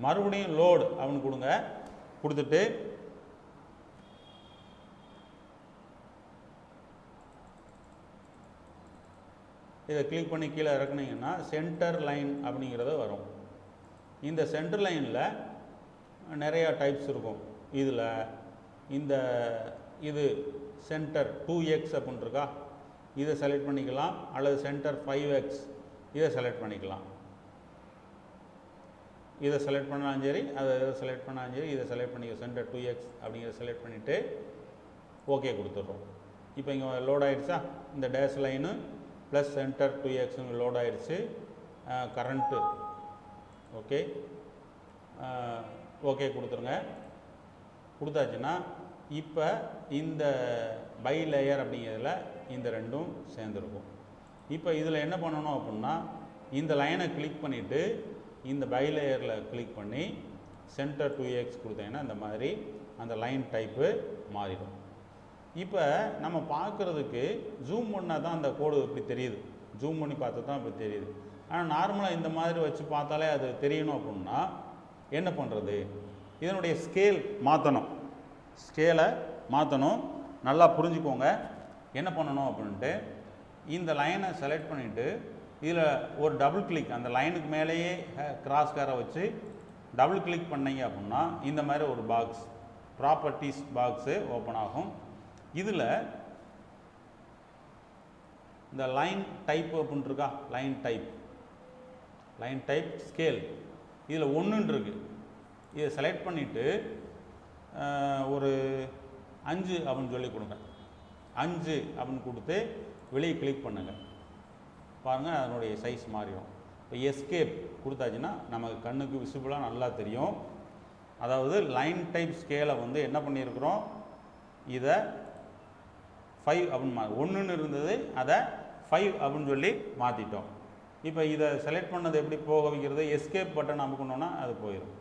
மறுபடியும் லோடு அப்படின்னு கொடுங்க. கொடுத்துட்டு இதை கிளிக் பண்ணி கீழே இறக்குனீங்கன்னா சென்டர் லைன் அப்படிங்கிறத வரும். இந்த சென்டர் லைனில் நிறையா டைப்ஸ் இருக்கும். இதில் இது சென்டர் 2x அப்படின்னு இருக்கா, இதை செலக்ட் பண்ணிக்கலாம். அல்லது சென்டர் 5x இதை செலக்ட் பண்ணிக்கலாம். இதை செலக்ட் பண்ணாலும் சரி, அதை செலக்ட் பண்ணாலும் சரி, இதை செலக்ட் பண்ணிக்க. சென்டர் 2x அப்படிங்கிறத செலக்ட் பண்ணிவிட்டு ஓகே கொடுத்துட்றோம். இப்போ இங்கே லோட் ஆகிடுச்சா, இந்த dash line plus centre 2x load ஆகிடுச்சு. கரண்ட்டு ஓகே, ஓகே கொடுத்துருங்க. கொடுத்தாச்சுன்னா இப்போ இந்த பை லேயர் அப்படிங்கிறதுல இந்த ரெண்டும் சேர்ந்துருக்கும். இப்போ இதில் என்ன பண்ணணும் அப்படின்னா இந்த லைனை கிளிக் பண்ணிவிட்டு இந்த பை லேயரில் கிளிக் பண்ணி சென்டர் 2x கொடுத்தீங்கன்னா இந்த மாதிரி அந்த லைன் டைப்பு மாறிடும். இப்போ நம்ம பார்க்குறதுக்கு ஜூம் பண்ணால் தான் அந்த கோடு இப்படி தெரியுது, ஜூம் பண்ணி பார்த்தா தான் இப்படி தெரியுது. ஆனால் நார்மலாக இந்த மாதிரி வச்சு பார்த்தாலே அது தெரியணும் அப்படின்னா என்ன பண்ணுறது, இதனுடைய ஸ்கேல் மாற்றணும், ஸ்கேலை மாற்றணும். நல்லா புரிஞ்சுக்கோங்க என்ன பண்ணணும் அப்படின்ட்டு. இந்த லைனை செலக்ட் பண்ணிவிட்டு இதில் ஒரு டபுள் கிளிக், அந்த லைனுக்கு மேலேயே கிராஸ் கேரை வச்சு டபுள் கிளிக் பண்ணிங்க அப்படின்னா இந்த மாதிரி ஒரு பாக்ஸ், ப்ராப்பர்ட்டிஸ் பாக்ஸு ஓப்பன் ஆகும். இதில் இந்த லைன் டைப் அப்படின்னு இருக்கா, லைன் டைப் ஸ்கேல், இதில் 1 இருக்குது. இதை செலக்ட் பண்ணிவிட்டு ஒரு 5 அப்படின்னு சொல்லி கொடுங்க. 5 அப்படின்னு கொடுத்து வெளியே கிளிக் பண்ணுங்கள். பாருங்கள் அதனுடைய சைஸ் மாறிடும். இப்போ எஸ்கேப் கொடுத்தாச்சுன்னா நமக்கு கண்ணுக்கு விசிபிளாக நல்லா தெரியும். அதாவது லைன் டைப் ஸ்கேலை வந்து என்ன பண்ணியிருக்கிறோம், இதை 5 அப்படின்னு 1ன்னு இருந்தது அதை 5 அப்படின்னு சொல்லி மாற்றிட்டோம். இப்போ இதை செலக்ட் பண்ணது எப்படி போக வைக்கிறது, எஸ்கேப் பட்டன் அமுக்கணுன்னா அது போயிடும்.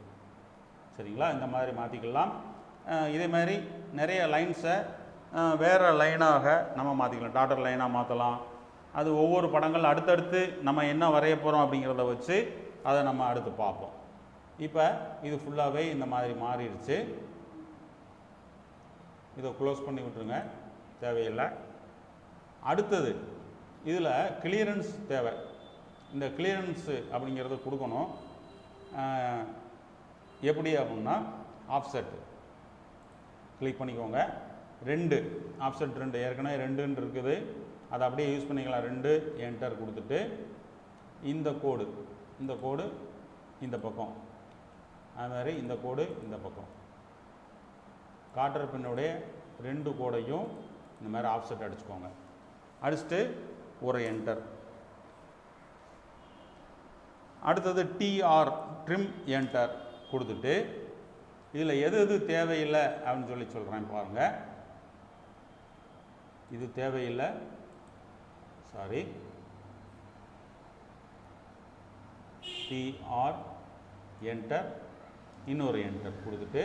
சரிங்களா, இந்த மாதிரி மாற்றிக்கலாம். இதே மாதிரி நிறைய லைன்ஸை வேறு லைனாக நம்ம மாற்றிக்கலாம், டாட்டர் லைனாக மாற்றலாம். அது ஒவ்வொரு படங்கள் அடுத்தடுத்து நம்ம என்ன வரைய போகிறோம் அப்படிங்கிறத வச்சு அதை நம்ம அடுத்து பார்ப்போம். இப்போ இது ஃபுல்லாகவே இந்த மாதிரி மாறிடுச்சு. இதை க்ளோஸ் பண்ணி விட்டுருங்க, தேவையில்லை. அடுத்தது இதில் கிளியரன்ஸ் தேவை. இந்த கிளியரன்ஸு அப்படிங்கிறத கொடுக்கணும். எப்படி அப்படின்னா ஆஃப்செட் கிளிக் பண்ணிக்கோங்க. 2 ஆஃப்செட் 2 ஏற்கனவே 2ன்னு இருக்குது, அதை அப்படியே யூஸ் பண்ணிக்கலாம். 2 என்டர் கொடுத்துட்டு இந்த கோடு இந்த பக்கம், அது மாதிரி இந்த கோடு இந்த பக்கம், காட்டர் பின்னுடைய 2 கோடையும் இந்த மாதிரி ஆஃப்செட் அடிச்சுக்கோங்க. அடிச்சுட்டு ஒரு என்டர். அடுத்தது டிஆர் ட்ரிம் என்டர் கொடுத்துட்டு இதில் எது எது தேவையில்லை அப்படின்னு சொல்லி சொல்கிறேன் பாருங்கள். இது தேவையில்லை, சாரி, டிஆர் என்டர், இன்னொரு என்டர் கொடுத்துட்டு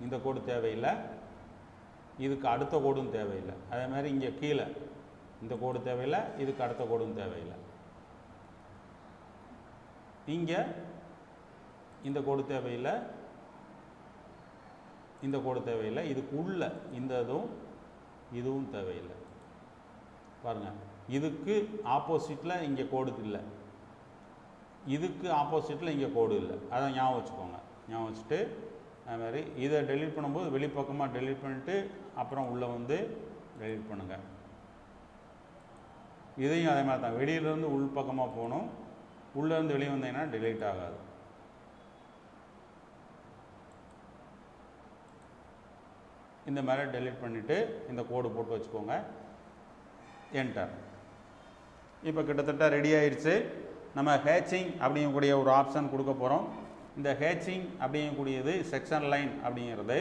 இந்த கோடு தேவையில்லை, இதுக்கு அடுத்த கோடும் தேவையில்லை. அதே மாதிரி இங்கே கீழே இந்த கோடு தேவையில்லை, இதுக்கு அடுத்த கோடும் தேவையில்லை. இங்கே இந்த கோடு தேவையில்லை, இந்த கோடு தேவையில்லை, இதுக்கு உள்ள இந்த இதுவும் தேவையில்லை. பாருங்கள், இதுக்கு ஆப்போசிட்டில் இங்கே கோடு இல்லை, இதுக்கு ஆப்போசிட்டில் இங்கே கோடு இல்லை. அதை ஞாபகம் வச்சுக்கோங்க. ஞாபகம் வச்சுட்டு அது மாதிரி இதை டெலீட் பண்ணும்போது வெளிப்பக்கமாக டெலீட் பண்ணிவிட்டு அப்புறம் உள்ளே வந்து டெலீட் பண்ணுங்கள். இதையும் அதே மாதிரி தான், வெளியிலேருந்து உள் பக்கமாக போகணும், உள்ளேருந்து வெளியே வந்தீங்கன்னா டெலீட் ஆகாது. இந்த மாதிரி டெலீட் பண்ணிவிட்டு இந்த கோடு போட்டு வச்சுக்கோங்க, என்டர். இப்போ கிட்டத்தட்ட ரெடி ஆயிடுச்சு. நம்ம ஹேச்சிங் அப்படிங்கக்கூடிய ஒரு ஆப்ஷன் கொடுக்க போகிறோம். இந்த ஹேச்சிங் அப்படிங்கக்கூடியது செக்ஷன் லைன் அப்படிங்கிறது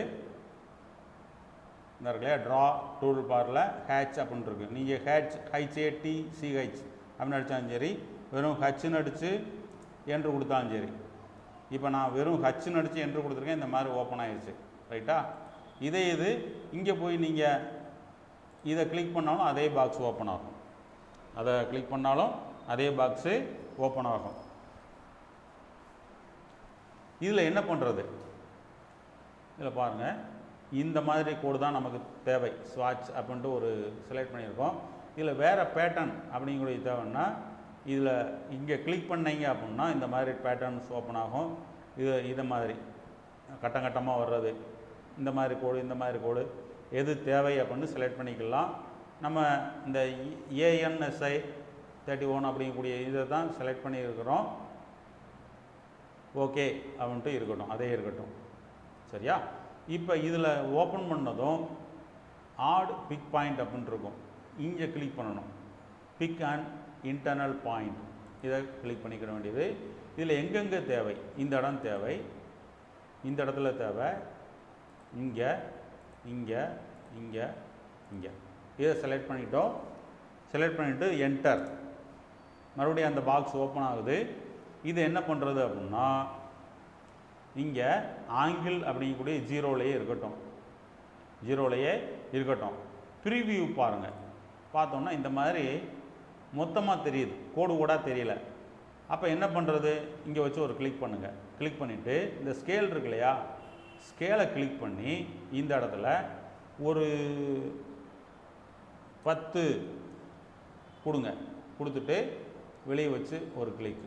இந்த இருக்குல்லையா, ட்ரா டூல் பாரில் ஹேட்ச் அப்படின்னு இருக்குது. நீங்கள் HATCH அப்படின்னு அடித்தாலும் சரி, வெறும் ஹச்சுன்னு அடித்து என்ட்ரு கொடுத்தாலும் சரி. இப்போ நான் வெறும் ஹச்சுன்னு அடித்து என்ட்ரு கொடுத்துருக்கேன், இந்த மாதிரி ஓப்பன் ஆகிடுச்சு. ரைட்டா, இதே இது இங்கே போய் நீங்கள் இதை கிளிக் பண்ணாலும் அதே பாக்ஸ் ஓப்பன் ஆகும், அதை கிளிக் பண்ணாலும் அதே பாக்ஸு ஓப்பன் ஆகும். இதில் என்ன பண்ணுறது, இதில் பாருங்கள், இந்த மாதிரி கோடு தான் நமக்கு தேவை. ஸ்வாட்ச் அப்படின்ட்டு ஒரு செலக்ட் பண்ணியிருக்கோம். இதில் வேறு பேட்டர்ன் அப்படிங்கிற தேவைன்னா இதில் இங்கே கிளிக் பண்ணிங்க அப்படின்னா இந்த மாதிரி பேட்டர்ன்ஸ் ஓப்பன் ஆகும். இதை மாதிரி கட்டம் கட்டமாக வர்றது, இந்த மாதிரி கோடு எது தேவை அப்படின்னு செலக்ட் பண்ணிக்கலாம். நம்ம இந்த ANSI 31 அப்படிங்கக்கூடிய இதை தான் செலக்ட் பண்ணியிருக்கிறோம். ஓகே அப்படின்ட்டு இருக்கட்டும், அதே இருக்கட்டும். சரியா, இப்போ இதில் ஓப்பன் பண்ணதும் ஆட் பிக் பாயிண்ட் அப்படின்ட்டு இருக்கும். இங்கே கிளிக் பண்ணணும், பிக் அண்ட் இன்டர்னல் பாயிண்ட், இதை கிளிக் பண்ணிக்கிற வேண்டியது. இதில் எங்கெங்கே தேவை, இந்த இடம் தேவை, இந்த இடத்துல தேவை, இங்கே இங்கே இங்கே இதை செலக்ட் பண்ணிட்டோம். செலக்ட் பண்ணிவிட்டு என்டர், மறுபடியும் அந்த பாக்ஸ் ஓப்பன் ஆகுது. இது என்ன பண்ணுறது அப்படின்னா, இங்கே ஆங்கிள் அப்படிங்கக்கூடிய ஜீரோலையே இருக்கட்டும், ஜீரோலையே இருக்கட்டும். ப்ரீவியூ பாருங்கள். பார்த்தோன்னா இந்த மாதிரி மொத்தமாக தெரியுது, கோடு கோடாக தெரியல. அப்போ என்ன பண்ணுறது, இங்கே வச்சு ஒரு கிளிக் பண்ணுங்கள். கிளிக் பண்ணிவிட்டு இந்த ஸ்கேல் இருக்கு இல்லையா, ஸ்கேலை கிளிக் பண்ணி இந்த இடத்துல ஒரு 10 கொடுங்க. கொடுத்துட்டு வெளியே வச்சு ஒரு கிளிக்,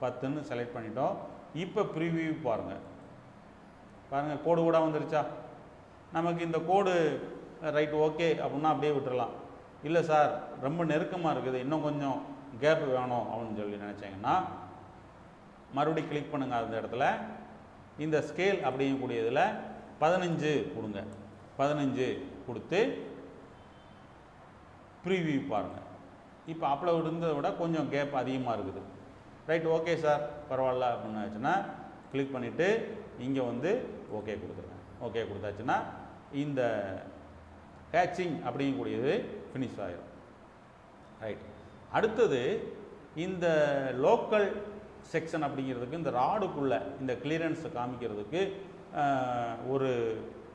10ன்னு செலக்ட் பண்ணிட்டோம். இப்போ ப்ரிவியூ பாருங்கள். பாருங்கள் கோடு கூட வந்துருச்சா. நமக்கு இந்த கோடு ரைட் ஓகே அப்படின்னா அப்படியே விட்டுடலாம். இல்லை சார் ரொம்ப நெருக்கமாக இருக்குது, இன்னும் கொஞ்சம் கேப் வேணும் அப்படின்னு சொல்லி நினச்சிங்கன்னா மறுபடியும் கிளிக் பண்ணுங்கள். அந்த இடத்துல இந்த ஸ்கேல் அப்படிங்கக்கூடியதில் 15 கொடுங்க. 15 கொடுத்து ப்ரீவியூ பாருங்கள். இப்போ அப்லோட் இருந்ததை விட கொஞ்சம் கேப் அதிகமாக இருக்குது. ரைட் ஓகே சார் பரவாயில்ல அப்படின்னு ஆச்சுன்னா கிளிக் பண்ணிவிட்டு இங்கே வந்து ஓகே கொடுத்துருங்க. ஓகே கொடுத்தாச்சுன்னா இந்த ஹேட்சிங் அப்படிங்கக்கூடியது ஃபினிஷ் ஆகிடும். ரைட். அடுத்தது இந்த லோக்கல் செக்ஷன் அப்படிங்கிறதுக்கு இந்த ராடுக்குள்ளே இந்த கிளியரன்ஸை காமிக்கிறதுக்கு ஒரு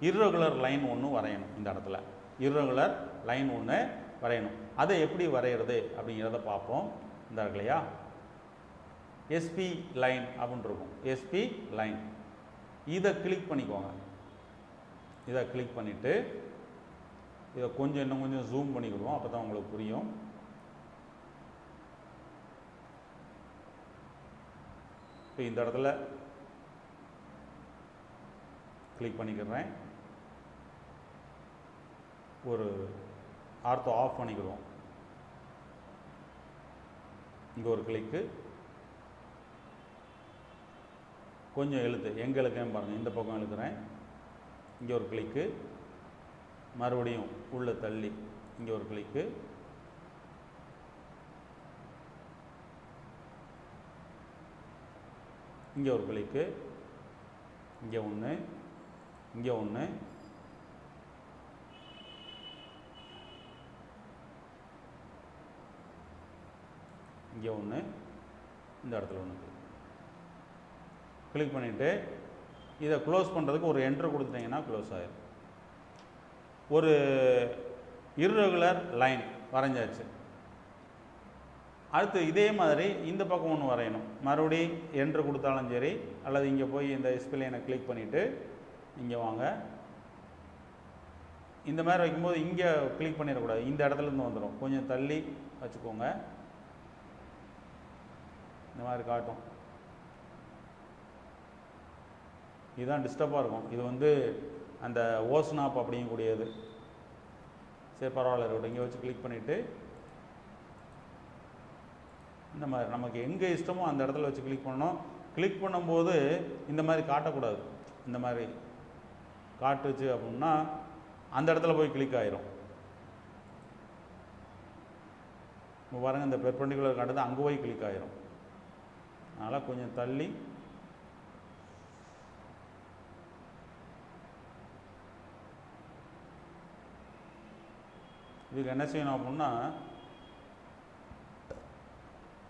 இர்ரெகுலர் லைன் ஒன்று வரையணும். இந்த இடத்துல இர்ரெகுலர் லைன் ஒன்று வரையணும். அதை எப்படி வரைகிறது அப்படிங்கிறத பார்ப்போம். இந்த இருக்கு இல்லையா, எஸ்பி லைன் அப்படின்னு இருக்கும். எஸ்பி லைன் இதை கிளிக் பண்ணிக்கோங்க. இதை கிளிக் பண்ணிவிட்டு இதை கொஞ்சம் இன்னும் கொஞ்சம் ஜூம் பண்ணிக்கிடுவோம், அப்போ தான் உங்களுக்கு புரியும். இப்போ இந்த இடத்துல கிளிக் பண்ணிக்கிறேன். ஒரு ஆர்த்தோ ஆஃப் பண்ணிக்கிடுவோம். இங்கே ஒரு கிளிக்கு, கொஞ்சம் எழுத்து எங்கே இழுக்கேன்னு பாருங்கள். இந்த பக்கம் இழுக்கிறேன். இங்கே ஒரு கிளிக்கு, மறுபடியும் உள்ள தள்ளி இங்கே ஒரு கிளிக்கு, இங்கே ஒரு கிளிக்கு, இங்கே ஒன்று, இங்கே ஒன்று, இங்கே ஒன்று, இந்த இடத்துல ஒன்று கிளிக் பண்ணிவிட்டு இதை க்ளோஸ் பண்ணுறதுக்கு ஒரு என்ட்ரு கொடுத்துட்டிங்கன்னா க்ளோஸ் ஆகிடும். ஒரு இர்ரெகுலர் லைன் வரைஞ்சாச்சு. அடுத்து இதே மாதிரி இந்த பக்கம் ஒன்று வரையணும். மறுபடியும் என்ட்ரு கொடுத்தாலும் சரி, அல்லது இங்கே போய் இந்த எஸ்பிலைனை கிளிக் பண்ணிவிட்டு இங்கே வாங்க. இந்த மாதிரி வைக்கும்போது இங்கே கிளிக் பண்ணிடக்கூடாது, இந்த இடத்துலேருந்து வந்துடும். கொஞ்சம் தள்ளி வச்சுக்கோங்க. இந்த மாதிரி காட்டும். இதுதான் டிஸ்டர்பாக இருக்கும். இது வந்து அந்த ஓஸ்னாப் அப்படிங்கக்கூடியது. சரி பரவாயில்ல இருக்கட்டும். இங்கே வச்சு கிளிக் பண்ணிவிட்டு இந்த மாதிரி நமக்கு எங்கே இஷ்டமோ அந்த இடத்துல வச்சு கிளிக் பண்ணணும். கிளிக் பண்ணும்போது இந்த மாதிரி காட்டக்கூடாது. இந்த மாதிரி காட்டுச்சு அப்படின்னா அந்த இடத்துல போய் கிளிக் ஆயிரும். இப்போ பாருங்கள், இந்த பெர்பெண்டிகுலர் காட்டுது, அங்கே போய் கிளிக் ஆயிரும். அதனால் கொஞ்சம் தள்ளி இதுக்கு என்ன செய்யணும் அப்படின்னா,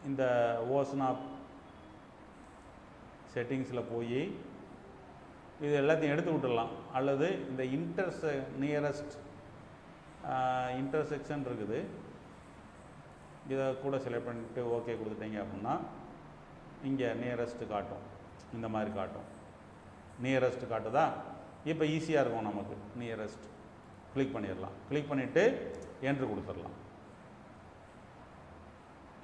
இந்த ஓஸ்னாப் செட்டிங்ஸில் போய் இது எல்லாத்தையும் எடுத்து விட்டுடலாம். அல்லது இந்த நியரஸ்ட் இன்டர்செக்ஷன் இருக்குது, இதை கூட செலக்ட் பண்ணிவிட்டு ஓகே கொடுத்துட்டீங்க அப்படின்னா இங்கே நியரஸ்ட்டு காட்டும். இந்த மாதிரி காட்டும். நியரஸ்ட் காட்டுதா. இப்போ ஈஸியாக இருக்கும் நமக்கு. நியரஸ்ட் கிளிக் பண்ணிடலாம். கிளிக் பண்ணிவிட்டு என்ட்ரு கொடுத்துடலாம்.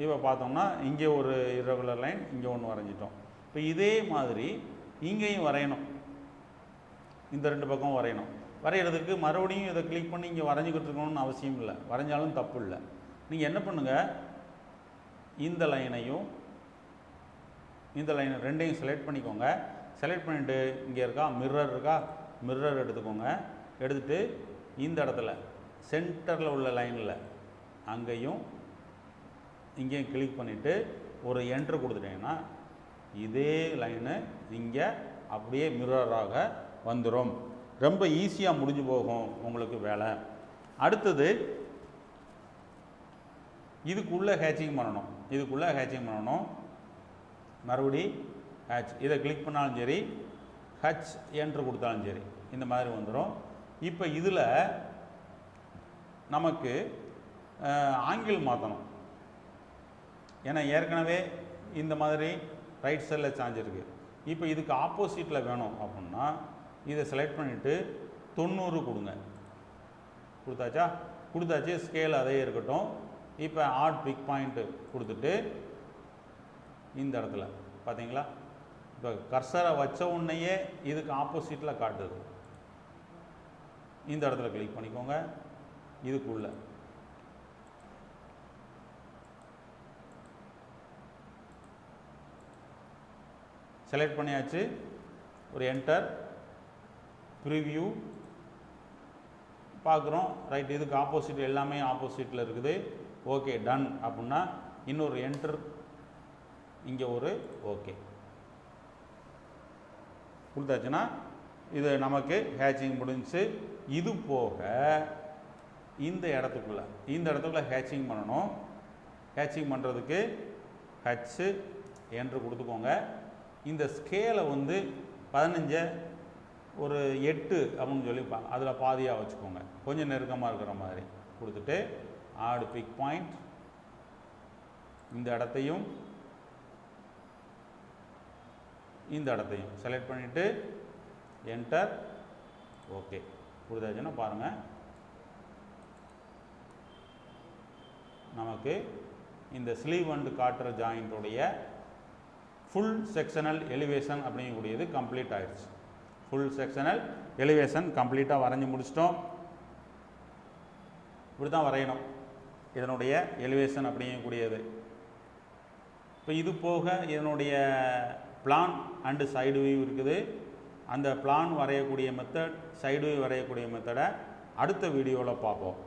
இப்போ பார்த்தோம்னா இங்கே ஒரு இர்ரெகுலர் லைன், இங்கே ஒன்று வரைஞ்சிட்டோம். இப்போ இதே மாதிரி இங்கேயும் வரையணும். இந்த ரெண்டு பக்கம் வரையணும். வரைகிறதுக்கு மறுபடியும் இதை கிளிக் பண்ணி இங்கே வரைஞ்சிக்கிட்டு இருக்கணும்னு அவசியம் இல்லை. வரைஞ்சாலும் தப்பு இல்லை. நீங்கள் என்ன பண்ணுங்கள், இந்த லைனையும் இந்த லைனை ரெண்டையும் செலக்ட் பண்ணிக்கோங்க. செலக்ட் பண்ணிவிட்டு இங்கே இருக்கா மிர்ரர் இருக்கா, மிர்ரர் எடுத்துக்கோங்க. எடுத்துகிட்டு இந்த இடத்துல சென்டரில் உள்ள லைனில் அங்கேயும் இங்கேயும் கிளிக் பண்ணிவிட்டு ஒரு என்ட்ரு கொடுத்துட்டீங்கன்னா இதே லைனு இங்கே அப்படியே மிர்ரராக வந்துடும். ரொம்ப ஈஸியாக முடிஞ்சு போகும் உங்களுக்கு வேலை. அடுத்தது இதுக்குள்ளே ஹேச்சிங் பண்ணணும். மறுபடி ஹேட்ச், இதை கிளிக் பண்ணாலும் சரி, ஹச் என்ட்ரு கொடுத்தாலும் சரி, இந்த மாதிரி வந்துடும். இப்போ இதில் நமக்கு ஆங்கிள் மாற்றணும். ஏன்னா ஏற்கனவே இந்த மாதிரி ரைட் சைடில் சாஞ்சிருக்கு. இப்போ இதுக்கு ஆப்போசிட்டில் வேணும் அப்படின்னா இதை செலக்ட் பண்ணிவிட்டு 90 கொடுங்க. கொடுத்தாச்சு. ஸ்கேல் அதே இருக்கட்டும். இப்போ ஆட் பிக் பாயிண்ட்டு கொடுத்துட்டு இந்த இடத்துல பார்த்தீங்களா, இப்போ கர்சரை வச்ச உடனேயே இதுக்கு ஆப்போசிட்டில் காட்டுது. இந்த இடத்துல கிளிக் பண்ணிக்கோங்க. இதுக்குள்ள செலக்ட் பண்ணியாச்சு. ஒரு என்டர், ப்ரிவ்யூ பார்க்குறோம். ரைட், இதுக்கு ஆப்போசிட் எல்லாமே ஆப்போசிட்டில் இருக்குது. ஓகே, டன் அப்படின்னா இன்னொரு என்டர், இங்கே ஒரு ஓகே கொடுத்தாச்சுன்னா இது நமக்கு ஹேச்சிங் முடிஞ்சு. இது போக இந்த இடத்துக்குள்ள ஹேச்சிங் பண்ணணும். ஹேச்சிங் பண்ணுறதுக்கு ஹச்சு என்று கொடுத்துக்கோங்க. இந்த ஸ்கேலை வந்து 15 ஒரு 8 அப்படின்னு சொல்லிப்பாங்க, அதில் பாதியாக வச்சுக்கோங்க. கொஞ்சம் நெருக்கமாக இருக்கிற மாதிரி கொடுத்துட்டு ஆட் பிக் பாயிண்ட், இந்த இடத்தையும் செலக்ட் பண்ணிவிட்டு என்டர், ஓகே கொடுத்தாச்சுன்னா பாருங்கள் நமக்கு இந்த ஸ்லீவ் அண்ட் காட்டர் ஜாயிண்ட்டுடைய ஃபுல் செக்ஷனல் எலிவேஷன் அப்படிங்கக்கூடியது கம்ப்ளீட் ஆகிடுச்சு. ஃபுல் செக்ஷனல் எலிவேஷன் கம்ப்ளீட்டாக வரைஞ்சி முடிச்சிட்டோம். இப்படி தான் வரையணும் இதனுடைய எலிவேஷன் அப்படிங்கக்கூடியது. இப்போ இது போக இதனுடைய பிளான் அண்டு சைடு வியூ இருக்குது. அந்த பிளான் வரையக்கூடிய மெத்தட், சைடு வியூ வரையக்கூடிய மெத்தடை அடுத்த வீடியோவில் பார்ப்போம்.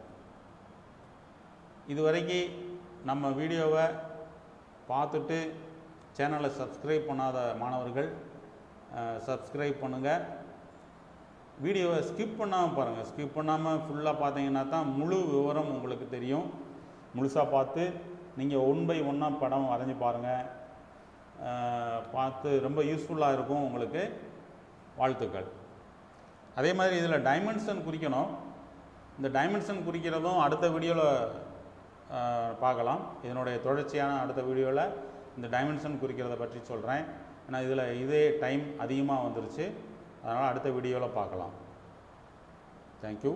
இதுவரைக்கும் நம்ம வீடியோவை பார்த்துட்டு சேனலை சப்ஸ்கிரைப் பண்ணாத மாணவர்கள் சப்ஸ்கிரைப் பண்ணுங்கள். வீடியோவை ஸ்கிப் பண்ணாமல் பாருங்கள். ஸ்கிப் பண்ணாமல் ஃபுல்லாக பார்த்தீங்கன்னா தான் முழு விவரம் உங்களுக்கு தெரியும். முழுசாக பார்த்து நீங்கள் 1 by 1 படம் வரைஞ்சி பாருங்கள். பார்த்து ரொம்ப யூஸ்ஃபுல்லாக இருக்கும் உங்களுக்கு. வாழ்த்துக்கள். அதே மாதிரி இதில் டைமென்ஷன் குறிக்கணும். இந்த டைமென்ஷன் குறிக்கிறதும் அடுத்த வீடியோவில் பார்க்கலாம். இதனுடைய தொடர்ச்சியான அடுத்த வீடியோவில் இந்த டைமென்ஷன் குறிக்கிறத பற்றி சொல்கிறேன். ஏன்னா இதில் இதே டைம் அதிகமாக வந்துருச்சு. அதனால் அடுத்த வீடியோவில் பார்க்கலாம். தேங்க்யூ.